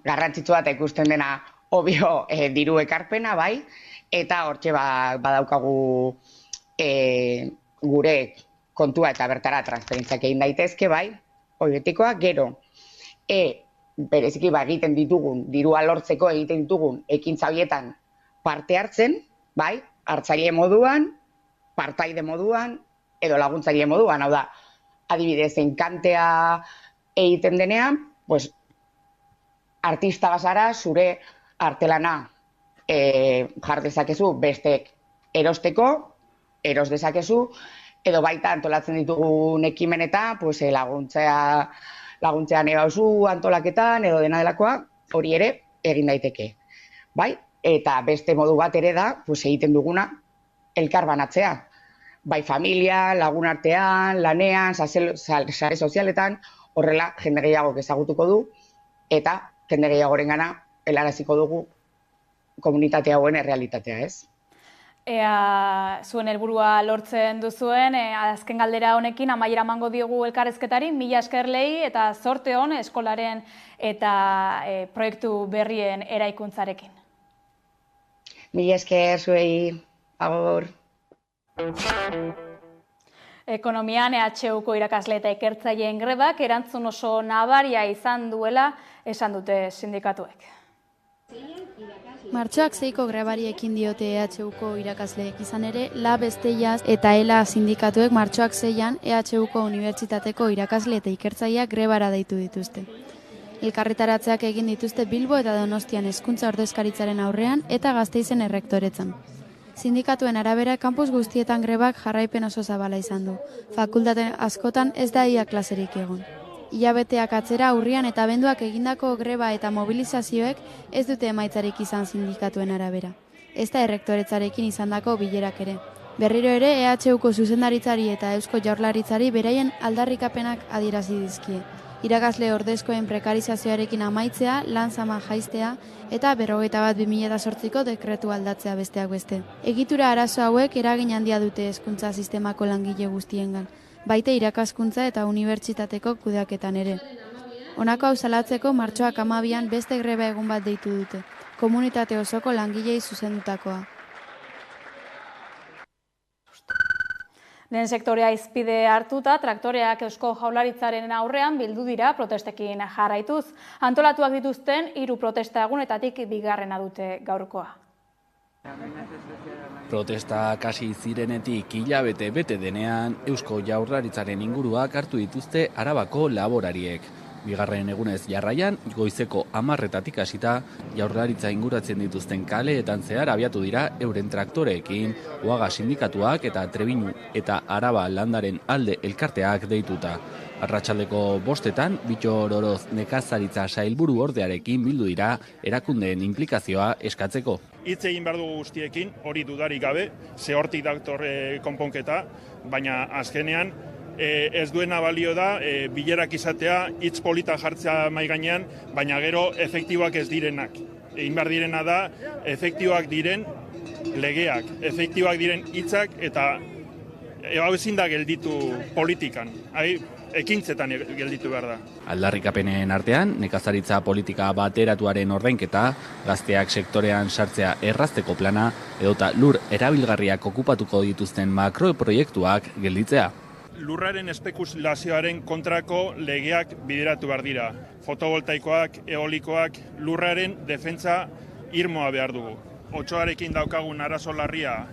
U: Garrantzitsu bat ikusten dena obio diru ekarpena, bai, eta hortxe badaukagu gure kontua eta bertara transferentziak egin daitezke, bai, horietikoa, gero, bereziki egiten ditugun, dirua lortzeko egiten ditugun ekintza horietan parte hartzen, bai, hartzaile moduan, partaide moduan, edo laguntzaile moduan, hau da, adibidez, enkantea egiten denean, artista bazara, zure artelana jar dezakezu bestek erosteko, eros dezakezu, edo baita antolatzen ditugun ekimenetan, laguntzean ebauzu antolaketan, edo dena delakoa, hori ere egin daiteke. Bai? Eta beste modu bat ere da, egiten duguna, elkar banatzea. Bai familia, lagun artean, lanean, sare sozialetan, horrela jende gehiagok ezagutuko du, eta jende gehiagorengana helaraziko dugu komunitate hauen errealitatea, ez?
H: Ea zuen helburua lortzen duzuen, azken galdera honekin amaiera emango diogu elkarrezketari, mila esker lehi eta zorte hon eskolaren eta proiektu berrien eraikuntzarekin.
U: Mila esker zuei, agur.
H: Ekonomian EHUko irakasle eta ikertzaileen grebak erantzun oso nabaria izan duela esan dute sindikatuek.
A: Martxoak 6ko grebari ekin diote EHUko irakasleek izan ere, LAB, Esteiaz eta ELA sindikatuek martxoak 6an EHUko unibertsitateko irakasle eta ikertzaileak grebara deitu dituzte. Elkarretaratzeak egin dituzte Bilbo eta Donostian hezkuntza ordezkaritzaren aurrean eta Gasteizen errektoretzan. Sindikatuen arabera, kampus guztietan grebak jarraipen oso zabala izan du. Fakultate askotan ez da ia klaserik egon. Hilabeteak atzera urrian eta abenduak egindako greba eta mobilizazioek ez dute emaitzarik izan sindikatuen arabera. Ez da errektoretzarekin izandako bilerak ere. Berriro ere EHUko zuzendaritzari eta Eusko Jaurlaritzari beraien aldarrikapenak adierazi dizkie. Irakasle ordezkoen prekarizazioarekin amaitzea, lan zama jaistea eta 41/2008ko dekretu aldatzea besteak beste. Egitura arazo hauek eragin handia dute hezkuntza sistemako langile guztiengan, baita irakaskuntza eta unibertsitateko kudeaketan ere. Honako hau salatzeko martxoak 12an beste greba egun bat deitu dute, komunitate osoko langilei zuzendutakoa.
H: Lehen sektorea izpide hartuta, traktoreak Eusko Jaurlaritzaren aurrean bildu dira protestekin jarraituz. Antolatuak dituzten 3 protesta egunetatik bigarrena dute gaurkoa.
V: Protesta kasi zirenetik hilabete bete denean, Eusko Jaurlaritzaren inguruak hartu dituzte Arabako laborariek. Bigarren egunez jarraian, goizeko 10:00 hasita, Jaurlaritza inguratzen dituzten kaleetan zehar abiatu dira euren traktoreekin, UAGA sindikatuak eta Trebiñu eta Araba landaren alde elkarteak deituta. Arratsaldeko 5:00 Bittor Oroz nekazaritza sailburu ordearekin bildu dira erakundeen inplikazioa eskatzeko.
W: Hitz egin behar dugu guztiekin, hori dudarik gabe, ze hortik dator konponketa, baina azkenean ez duena balio da bilerak izatea, hitz polita jartzea mahai gainean, baina gero efektiboak ez direnak. Egin behar direna da, efektiboak diren legeak, efektiboak diren hitzak eta hau ezin da gelditu politikan. Ekintzetan gelditu behar da.
V: Aldarrikapenen artean, nekazaritza politika bateratuaren ordainketa, gazteak sektorean sartzea errazteko plana, edota lur erabilgarriak okupatuko dituzten makroproiektuak gelditzea.
W: Lurraren espekulazioaren kontrako legeak bideratu behar dira. Fotovoltaikoak, eolikoak, lurraren defentsa irmoa behar dugu. Otsoarekin daukagun arazo larria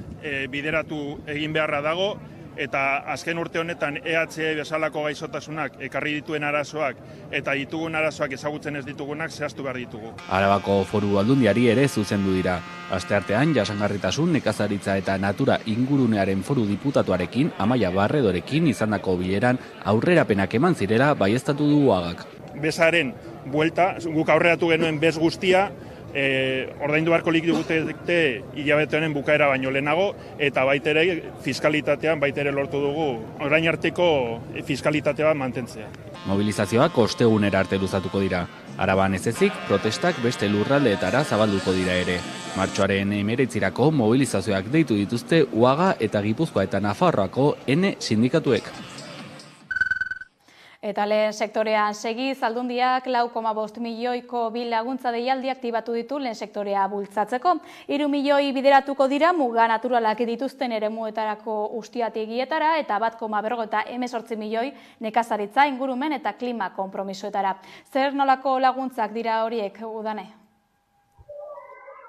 W: bideratu egin beharra dago, eta azken urte honetan EHE bezalako gaixotasunak ekarri dituen arazoak eta ditugun arazoak ezagutzen ez ditugunak zehaztu behar ditugu.
V: Arabako Foru Aldundiari ere zuzendu dira. Asteartean jasangarritasun, nekazaritza eta natura ingurunearen foru diputatuarekin, Amaia Barredorekin izandako bileran aurrerapenak eman zirela baieztatu du UAGak.
W: Bezaren buelta, guk aurreratu genuen bez guztia, ordaindu beharko likidute hilabete honen bukaera baino lehenago, eta baitere fiskalitatean baitere lortu dugu orain arteko fiskalitatea bat mantentzea.
V: Mobilizazioak ostegunera arte luzatuko dira. Araban ez ezik, protestak beste lurraldeetara zabalduko dira ere. Martxoaren 19irako mobilizazioak deitu dituzte UAGA eta Gipuzkoa eta Nafarroako N sindikatuek.
H: Eta lehen sektorean segiz, Aldundiak 4,5 milioiko laguntza deialdi aktibatu ditu lehen sektorea bultzatzeko. 3 milioi bideratuko dira muga naturalak dituzten eremuetarako ustiatigietara eta 1,18 milioi nekazaritza, ingurumen eta klima konpromisoetara. Zer nolako laguntzak dira horiek, Udane?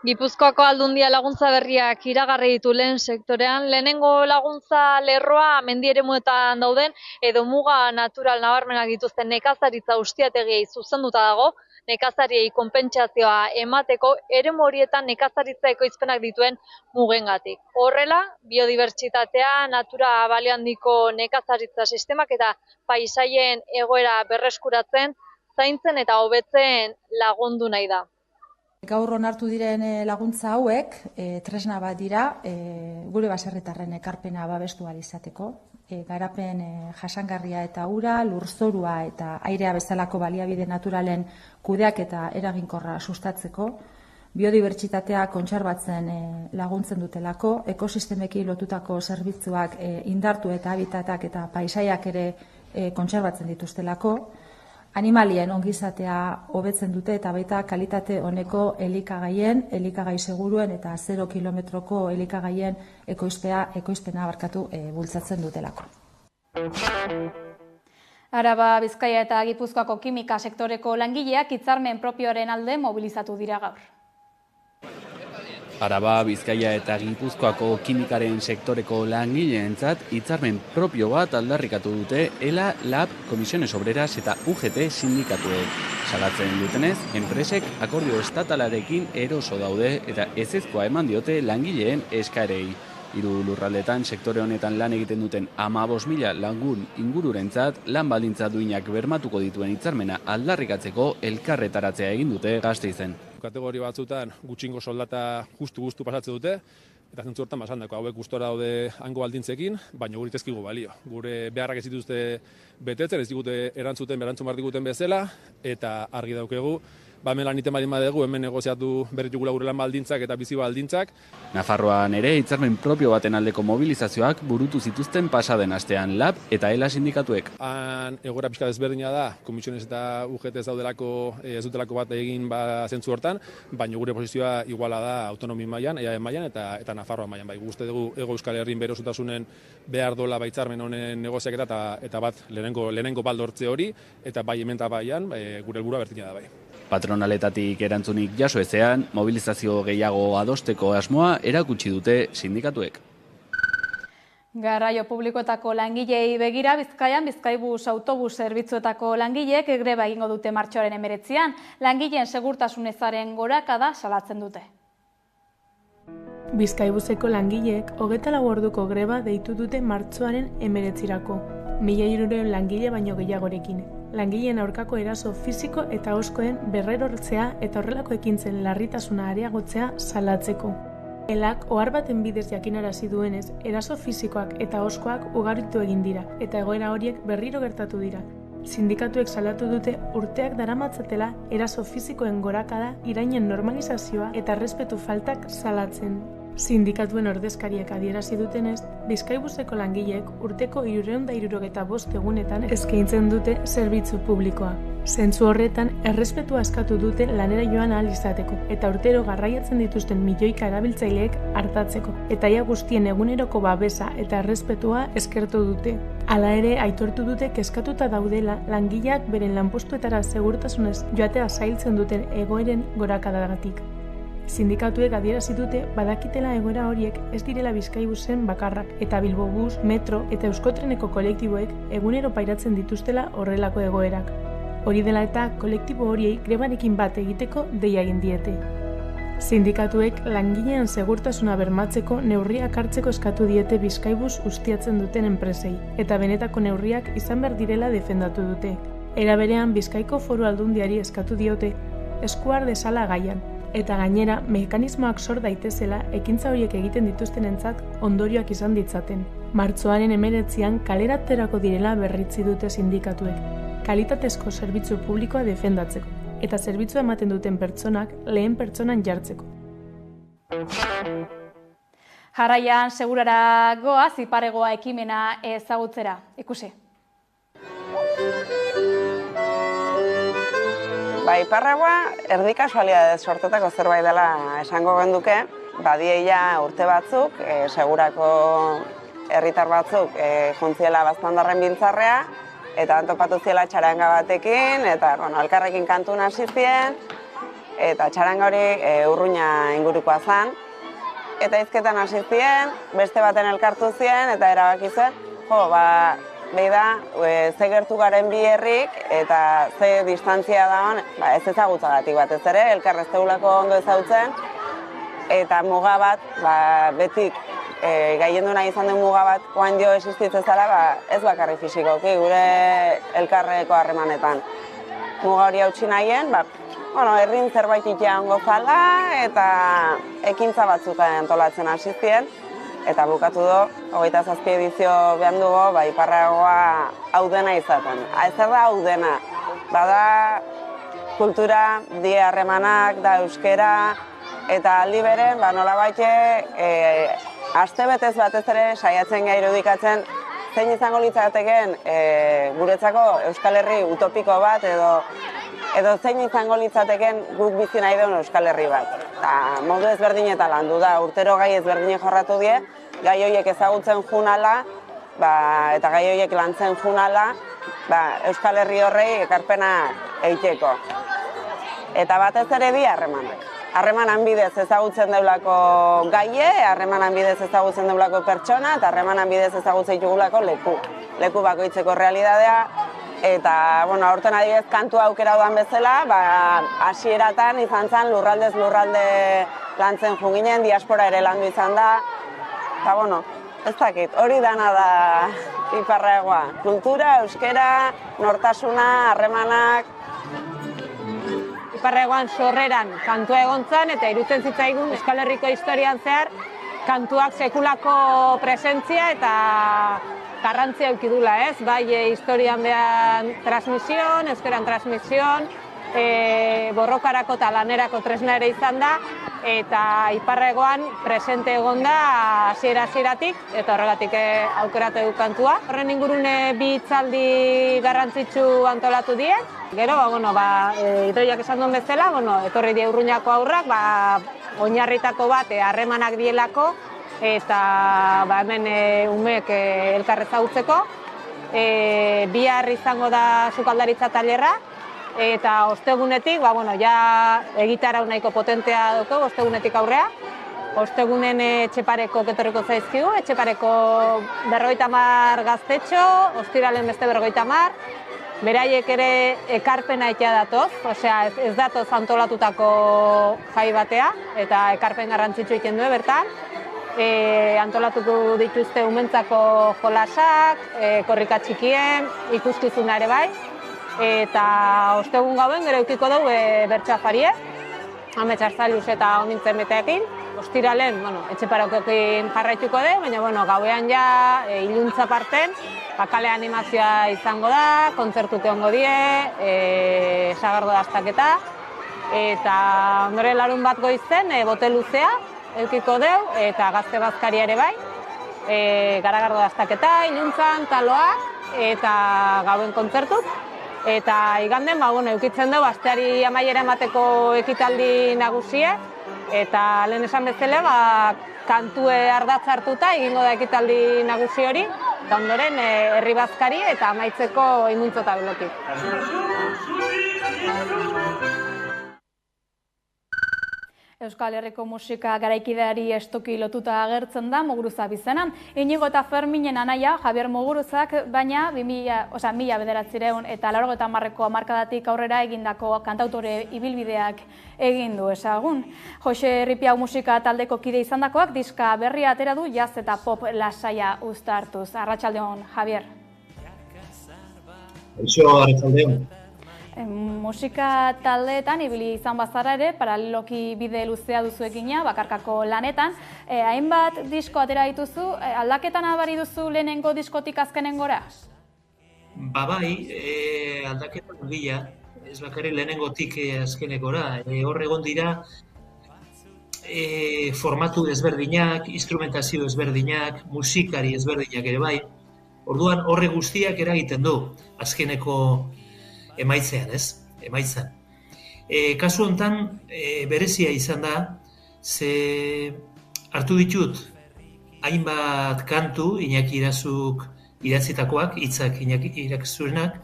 O: Gipuzkoako Aldundia laguntza berriak iragarri ditu lehen sektorean. Lehenengo laguntza lerroa mendi eremuetan dauden edo muga natural nabarmenak dituzten nekazaritza ustiategiei zuzenduta dago. Nekazariei konpentsazioa emateko eremu horietan nekazaritza ekoizpenak dituen mugengatik. Horrela, biodibertsitatea, natura balio handiko nekazaritza sistemak eta paisaien egoera berreskuratzen, zaintzen eta hobetzen lagundu nahi da.
P: Gaur onartu diren laguntza hauek, tresna bat dira, gure baserritarren ekarpena babestu ahal izateko. Garapen jasangarria eta ura, lurzorua eta airea bezalako baliabide naturalen kudeak eta eraginkorra sustatzeko, biodibertsitatea kontserbatzen laguntzen dutelako, ekosistemekin lotutako zerbitzuak indartu eta habitatak eta paisaiak ere kontserbatzen dituztelako, animalien ongizatea hobetzen dute eta baita kalitate oneko elikagaien, elikagai seguruen eta 0 kilometroko elikagaien ekoizpena bultzatzen dutelako.
H: Araba, Bizkaia eta Gipuzkoako kimika sektoreko langileak hitzarmen propioaren alde mobilizatu dira gaur.
V: Araba, Bizkaia eta Gipuzkoako kimikaren sektoreko langileentzat hitzarmen propio bat aldarrikatu dute ELA, LAB, Comisiones Obreras eta UGT sindikatuek. Salatzen dutenez, enpresek akordio estatalarekin eroso daude eta ezezkoa eman diote langileen eskarei. 3 lurraldetan sektore honetan lan egiten duten 15.000 lagun ingururentzat lan baldintza duinak bermatuko dituen hitzarmena aldarrikatzeko elkarretaratzea egin dute Gasteizen.
C: Kategoria batzutan gutxingo soldata justu pasatzen dute, eta zentzu hortan basandako hauek gustora daude hango baldintzekin, baina guri tezkigu balio. Gure beharrak ez dituzte betetzen, ez digute erantzun behar diguten bezala, eta argi daukegu, hemen lan iten baldin badegu, hemen negoziatu berritugula gure lan baldintzak eta bizi baldintzak.
V: Nafarroan ere hitzarmen propio baten aldeko mobilizazioak burutu zituzten pasaden astean LAB eta ELA sindikatuek.
C: Han egoera pixka desberdina da, Komisiones eta UGT ez daudelako, ez dutelako bat egin zentzu hortan, baina gure posizioa iguala da autonomi mailan, EAE mailan eta Nafarroa mailan. Bai, uste dugu Hego Euskal Herrin bere osotasunen behar dola hitzarmen honen negoziaketa eta bat lehenengo baldortze hori, eta bai hemen eta baian gure helburua berdina da bai.
V: Patronaletatik erantzunik jaso ezean, mobilizazio gehiago adosteko asmoa erakutsi dute sindikatuek.
H: Garraio publikoetako langilei begira, Bizkaian Bizkaibus autobus zerbitzuetako langileek greba egingo dute martxoaren 19an, langileen segurtasun ezaren gorakada salatzen dute.
D: Bizkaibuseko langileek 24 orduko greba deitu dute martxoaren 19irako, 1.300 langile baino gehiagorekin. Langileen aurkako eraso fisiko eta oskoen berrerortzea eta horrelako ekintzen larritasuna areagotzea salatzeko. ELAk ohar baten bidez jakinarazi duenez, eraso fisikoak eta oskoak ugaritu egin dira eta egoera horiek berriro gertatu dira. Sindikatuek salatu dute urteak daramatzatela eraso fisikoen gorakada, irainen normalizazioa eta errespetu faltak salatzen. Sindikatuen ordezkariak adierazi dutenez, Bizkaibuseko langileek urteko 365 egunetan eskaintzen dute zerbitzu publikoa. Zentzu horretan, errespetua eskatu dute lanera joan ahal izateko, eta urtero garraiatzen dituzten milioika erabiltzaileek hartatzeko, eta ia guztien eguneroko babesa eta errespetua eskertu dute. Hala ere, aitortu dute kezkatuta daudela langileak beren lanpostuetara segurtasunez joatea zailtzen duten egoeren gorakadagatik. Sindikatuek adierazi dute badakitela egoera horiek ez direla Bizkaibusen bakarrak eta Bilbobus, Metro eta Euskotreneko kolektiboek egunero pairatzen dituztela horrelako egoerak. Hori dela eta kolektibo horiei grebarekin bat egiteko deia egin diete. Sindikatuek langileen segurtasuna bermatzeko neurriak hartzeko eskatu diete Bizkaibus ustiatzen duten enpresei eta benetako neurriak izan behar direla defendatu dute. Era berean Bizkaiko Foru Aldundiari eskatu diote eskuar dezala gaian, eta gainera mekanismoak sor daitezela ekintza horiek egiten dituztenentzat ondorioak izan ditzaten. Martxoaren 19an kaleratzerako direla berritzi dute sindikatuek, kalitatezko zerbitzu publikoa defendatzeko, eta zerbitzua ematen duten pertsonak lehen pertsonan jartzeko.
H: Jarraian segurara goaz iparegoa ekimena ezagutzera. Ikusi.
E: Iparregoa erdi kasualidadez sortetako zerbait dela esango genduke, badieia urte batzuk, segurako herritar batzuk juntziela baztandarren biltzarrea, eta topatu ziela txaranga batekin, eta elkarrekin kantun hasi zien, eta txaranga hori Urruña ingurukoa zen, eta hizketan hasi zien, beste baten elkartu zien, eta erabaki zen, behi da, ze gertu garen bi herrik eta ze distantzia da ez ezagutzagatik batez ere, elkar ez tegulako ondo ezagutzen, eta muga bat, betik gaiendu nahi izan den muga bat oan jo existitzen zara, ez bakarri fisikoki, gure elkarreko harremanetan. Muga hori hautsi nahien, herrin zerbait itea ongo zala eta ekintza batzuk antolatzen hasi zien, eta bukatu do, 27 edizio behan dugu, Iparregoa hau dena izaten. Ez da hau dena, bada kultura, die harremanak, da euskera, eta aldi beren, nolabait astebetez batez ere saiatzen gai irudikatzen zein izango litzateken guretzako Euskal Herri utopiko bat edo zein izango litzateken guk bizi nahi duen Euskal Herri bat. Modu ezberdinetan landu da, urtero gai ezberdine jorratu die, gai horiek ezagutzen junala, eta gai horiek lantzen junala, Euskal Herri horrei ekarpenak egiteko. Eta batez ere bi harremanak. Harremanan bidez ezagutzen deulako gaie, harremanan bidez ezagutzen deulako pertsona, eta harremanan bidez ezagutzen ditugulako leku bakoitzeko realidadea. Eta, aurten adibidez kantu aukera dudan bezala, hasieratan izan zen lurraldez lurralde lantzen junginen, diaspora ere landu izan da. Eta, ez dakit, hori dana da iparragoa. Kultura, euskera, nortasuna, harremanak.
B: Iparragoan sorreran kantua egon zen, eta irutzen zitzaigun Euskal Herriko historian zehar kantuak sekulako presentzia eta garrantzia eukidula, ez? Bai, historian behan transmision, euskeran transmision, borrokarako eta lanerako tresna ere izan da, eta Iparragoan presente egon da hasieratik eta horregatik aukeratu du kantua. Horren ingurune bi hitzaldi garrantzitsu antolatu die. Gero, Idoiak esan duen bezala, etorri die Urruñako haurrak, oinarritako bat harremanak dielako, eta hemen umeek elkarrezagutzeko. Bihar izango da sukaldaritza tailerra, eta ostegunetik, egitarau nahiko potentea dugu, ostegunetik aurrea. Ostegunen Etxepareko etorriko zaizkigu, Etxepareko 50 gaztetxo, ostiralen beste 50, beraiek ere ekarpena egitea datoz, ez datoz antolatutako jai batea, eta ekarpen garrantzitsu egiten du bertan. Antolatuko dituzte umentzako jolasak, korrika txikien, ikuskizuna ere bai, eta ostegun gauen gero eukiko dugu bertsoafarie, Ametsarzaluz eta Ondintzen beteekin. Ostiralen, Etxeparakoekin jarraituko du, baina gauean ja iluntza parten, kale animazioa izango da, kontzertuke ongo die, sagardo daztaketa, eta ondoren larun bat goizen, bote luzea eukiko deu, eta gazte bazkari ere bai, garagardo daztaketa, iluntzan, taloak, eta gauen kontzertuk. Eta iganden, eukitzen dugu, asteari amaiera emateko ekitaldi nagusie, eta lehen esan bezala, kantue ardatz hartuta egingo da ekitaldi nagusi hori, eta ondoren herri bazkari eta amaitzeko imuntzota bloki.
H: Euskal Herriko musika garaikideari estoki lotuta agertzen da Muguruza bizenan. Inigo eta Ferminen anaia, Javier Muguruzak, baina 1900 eta 1980ko hamarkadatik aurrera egindako kantautore ibilbideak egin du ezagun. Jose Ripiau musika taldeko kide izandakoak diska berria atera du jazz eta pop lasaia uztartuz. Arratsaldeon, Javier.
F: Arratsaldeon.
H: Musika taldeetan ibili izan bazara ere, paraleloki bide luzea duzuekina, bakarkako lanetan. Hainbat disko atera dituzu, aldaketan abari duzu lehenengo diskotik azkenengora?
F: Bai, aldaketan bila, ez bakarri lehenengotik azkenekora. Hor egon dira formatu ezberdinak, instrumentazio ezberdinak, musikari ezberdinak ere bai. Orduan horre guztiak eragiten du azkeneko emaitzean, emaitzan. Kasu honetan berezia izan da, ze hartu ditut hainbat kantu Iñaki Irazuk idatzitakoak, hitzak Iñaki Irazurenak,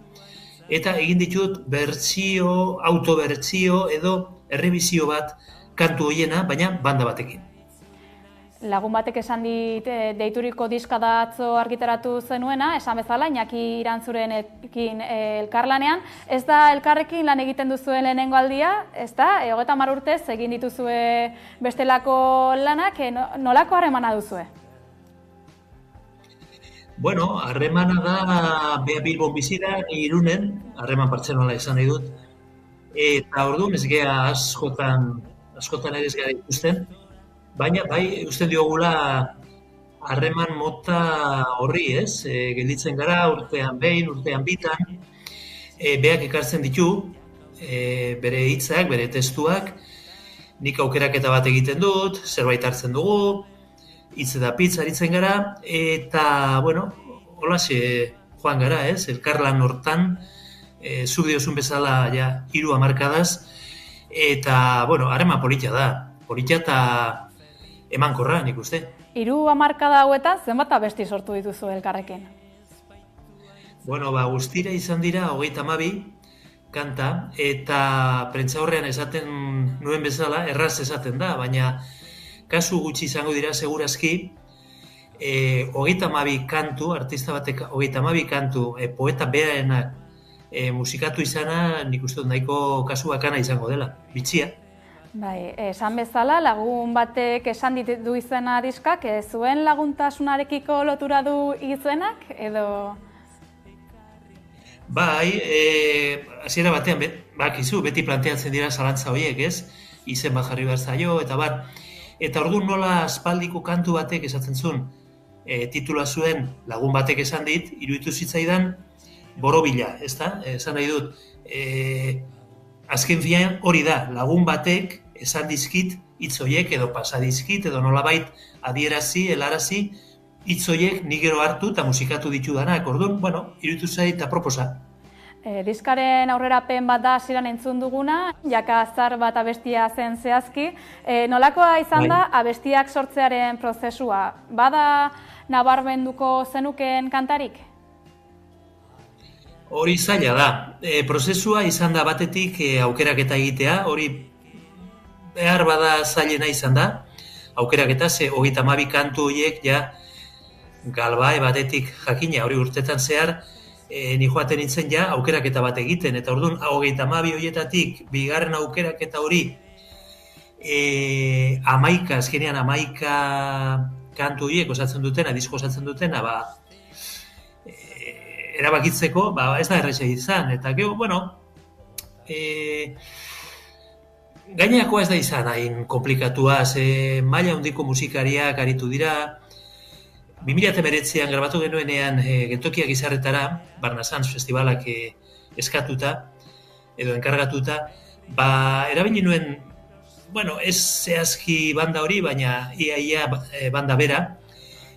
F: eta egin ditut bertsio, autobertsio edo errebizio bat kantu hoiena, baina banda batekin.
H: Lagun batek esan dit deituriko diska da atzo argitaratu zenuena, esan bezala, Iñaki Irantzurenekin elkarlanean. Ez da elkarrekin lan egiten duzuen lehenengo aldia, ez da? 30 urtez egin dituzue bestelako lanak, nolako harremana duzue?
F: Bueno, harremana da, Bea Bilbon bizi da, Irunen, harreman pertsonala esan nahi dut. Eta orduan ez gea askotan ere ez gara ikusten. Baina, bai, uste diogula harreman mota horri, ez? Gelditzen gara urtean behin, urtean bitan. Beak ekartzen ditu, bere hitzak, bere testuak. Nik aukeraketa bat egiten dut, zerbait hartzen dugu, hitz eta pitz aritzen gara. Eta, bueno, holaxe joan gara, ez? Elkarlan hortan, zuk diozun bezala, 3 hamarkadaz. Eta, bueno, harreman polita da. Polita eta emankorra, nik uste.
H: Hiru hamarkada hauetan zenbat abesti sortu dituzu elkarrekin?
F: Bueno, guztira izan dira 32 kanta, eta prentsaurrean esaten nuen bezala, erraz esaten da, baina kasu gutxi izango dira segurazki, 32 kantu, artista batek 32 kantu, poeta berarenak musikatu izana, nik uste dut nahiko kasu bakana izango dela, bitxia.
H: Bai, esan bezala, lagun batek esan ditu izena diskak, zuen laguntasunarekiko lotura du izenak, edo...
F: Bai, hasiera batean, bakizu, beti planteatzen dira zalantza horiek, ez? Izen bat jarri behar zaio, eta bar. Eta orduan nola aspaldiko kantu batek esaten zuen, titula zuen lagun batek esan dit, iruditu zitzaidan borobila, ez da? Esan nahi dut, azken finean hori da, lagun batek esan dizkit hitz horiek edo pasa dizkit edo nolabait adierazi, helarazi hitz horiek nik gero hartu eta musikatu ditudanak. Orduan, bueno, iruditu zait aproposa.
H: Diskaren aurrerapen bat da hasieran entzun duguna, jaka zar bat abestia zen zehazki. Nolakoa izan da abestiak sortzearen prozesua? Bada nabarmenduko zenukeen kantarik?
F: Hori zaila da. Prozesua izan da batetik aukeraketa egitea, hori behar bada zailena izan da. Aukeraketa, ze 32 kantu horiek ja galbae batetik jakina, hori urtetan zehar, ni joaten nintzen ja aukeraketa bat egiten, eta orduan 32 horietatik bigarren aukeraketa hori 11, azkenean 11 kantu horiek osatzen dutena, disko osatzen dutena, erabakitzeko, ez da erresa izan, eta gero, bueno, gainerakoa ez da izan hain komplikatua, maila handiko musikariak aritu dira. 2019an grabatu genuenean Geltokiak izarretara, Barnasans festivalak eskatuta, edo enkargatuta, erabili nuen, bueno, ez zehazki banda hori, baina ia banda bera,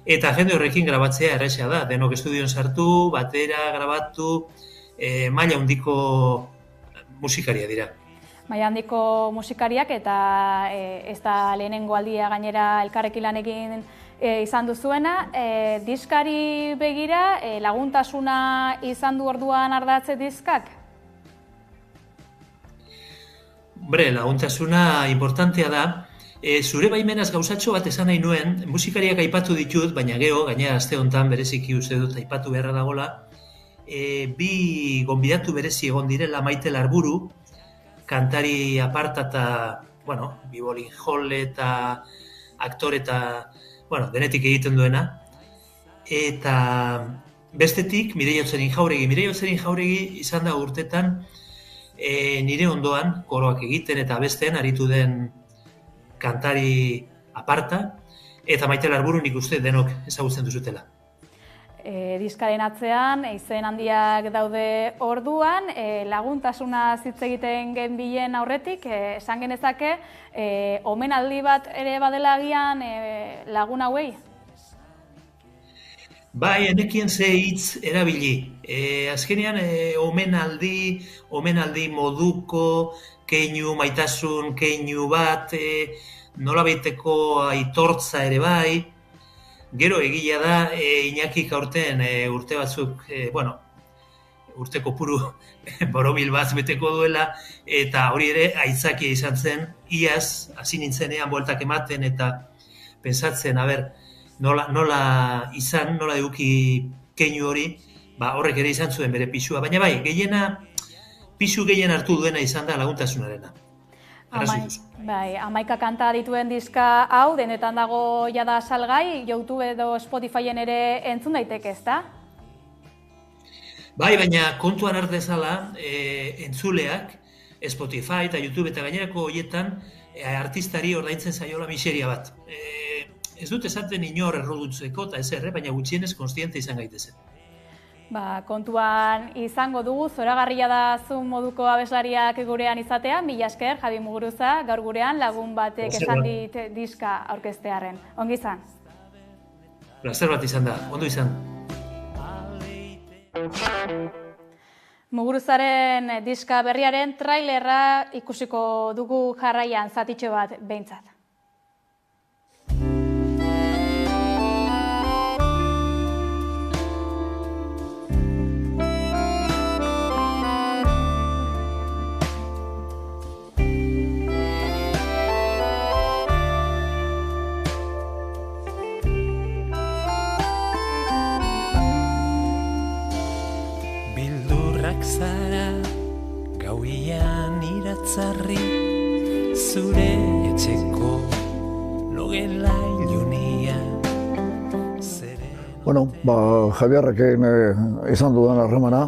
F: eta jende horrekin grabatzea erresa da, denok estudion sartu, batera grabatu, maila handiko musikaria dira.
H: Maila handiko musikariak eta ez da lehenengo aldia gainera elkarrekin lan egin izan duzuena. Diskari begira laguntasuna izan du orduan ardatze diskak?
F: Hombre, laguntasuna importantea da. Zure baimenaz gauzatxo bat esan nahi nuen, musikariak aipatu ditut, baina gero, gainera aste honetan bereziki uste dut aipatu beharra dagoela, bi gonbidatu berezi egon direla Maite Larburu, kantari aparta eta, bueno, bibolin jole eta aktore eta, bueno, denetik egiten duena. Eta bestetik, Mireia Otzerin Jauregi. Mireia Otzerin Jauregi izan da urtetan nire ondoan koroak egiten eta besteen aritu den kantari aparta, eta Maite Larburu nik uste denok ezagutzen duzutela.
H: Diskaren atzean, izen handiak daude orduan, laguntasuna hitz egiten genbilen aurretik, esan genezake, omenaldi bat ere badela agian lagun hauei?
F: Bai, enekien ze hitz erabili. Azkenean, omenaldi moduko, keinu, maitasun, keinu bat, nola baiteko aitortza ere bai. Gero egia da, Iñakik aurten urte batzuk, urte kopuru borobil bat beteko duela, eta hori ere aitzakia izan zen, iaz, hasi nintzenean bueltak ematen eta pensatzen, nola izan, nola eduki keinu hori, horrek ere izan zuen bere pisua. Baina bai, pisu gehien hartu duena izan da laguntasunarena.
H: Bai, 11 kanta dituen diska hau, denetan dago jada salgai, YouTube edo Spotifyen ere entzun daiteke, ezta?
F: Bai, baina kontuan har dezala, entzuleak, Spotify eta YouTube eta gainerako horietan, artistari ordaintzen zaiola miseria bat. Ez dut esaten inor errodutzeko eta ezer, baina gutxienez kontziente izan gaitezen.
H: Kontuan izango dugu, zoragarria da zuen moduko abeslariak gurean izatea, mila esker, Javi Muguruza, gaur gurean lagun batek esan dit diska aurkeztearren. Ongi izan?
F: Plazer bat izan da, ondo izan.
H: Muguruzaren diska berriaren trailerra ikusiko dugu jarraian zatitxo bat behintzat.
I: zara, gauian iratzarri, zure etxeko logela ilunia.
K: Bueno, Javierrekin izan dudan harremana,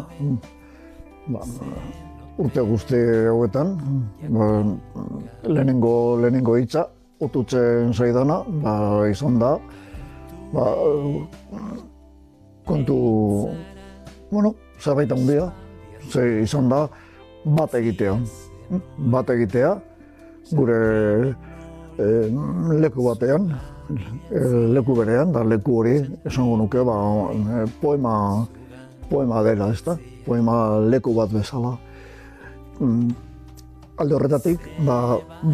K: urte guzti hauetan, lehenengo hitza, otutzen zaidana, izan da, kontu, zerbait handia, izan da, bat egitea, gure leku batean, leku berean, da leku hori, esango nuke, poema dela, ez da? Poema leku bat bezala. Alde horretatik,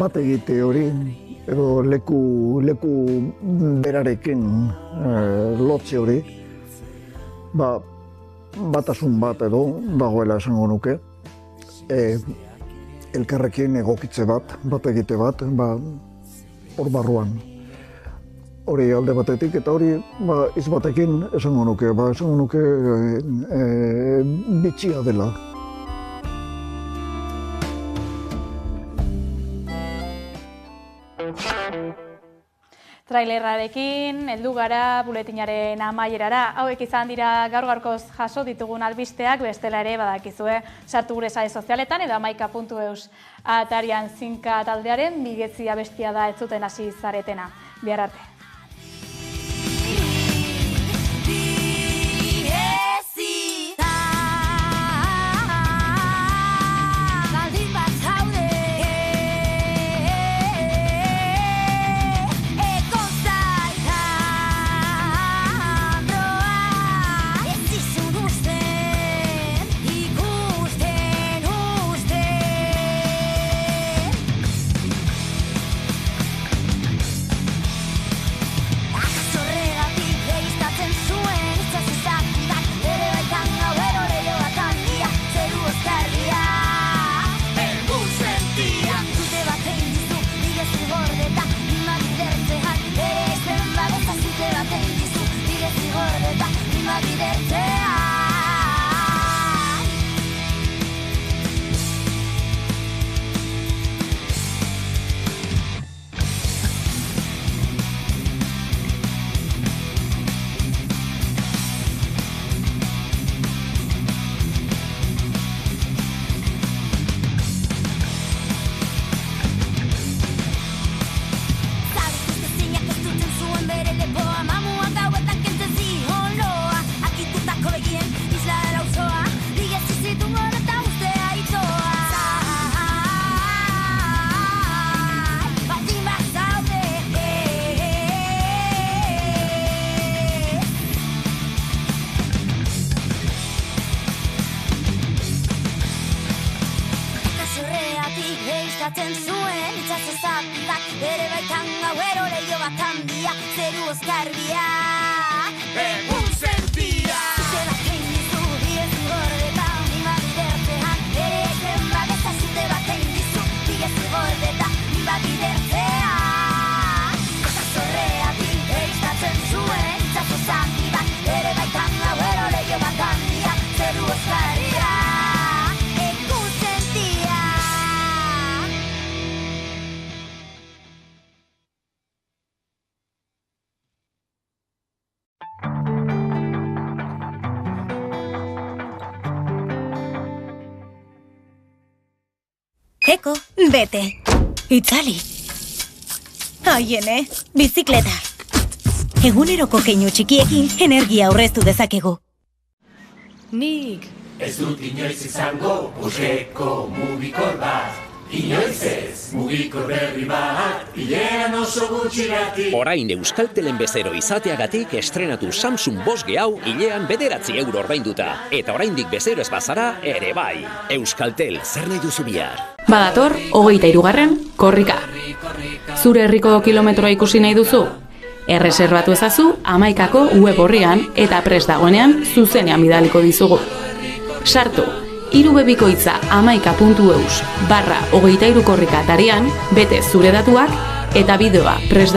K: bat egite hori, edo leku berarekin lotze hori, batasun bat edo dagoela esango nuke, elkarrekin egokitze bat egite bat, hor barruan. Hori alde batetik, eta hori hitz batekin esango nuke bitxia dela.
H: Trailerrarekin heldu gara buletinaren amaierara. Hauek izan dira gaur-gaurkoz jaso ditugun albisteak, bestela ere badakizue sartu gure sare sozialetan edo hamaika.eus atarian zinka taldearen Bigetzia bestia da ez zuten hasi zaretena. Bihar arte.
L: Eko, bete. Itzali. Aiene, bizikleta. Eguneroko keinu txikiekin energia aurreztu dezakegu.
I: Nik ez dut inoiz izango Boscheko mugikor bat. Inoiz ez, mugikor berri bat, hilean oso gutxiratik.
X: Orain Euskaltelen bezero izateagatik estrenatu Samsung Bosch G hau hilean €9 ordainduta. Eta oraindik bezero ez bazara ere bai. Euskaltel, zer nahi duzu bihar?
Y: Badator, 23. korrika. Zure herriko kilometroa ikusi nahi duzu? Erreserbatu ezazu Hamaikako web orrian eta prest dagoenean zuzenean bidaliko dizugu. Sartu, irubebikoitza hamaika.eus/23 korrika atarian, bete zure datuak eta bideoa prest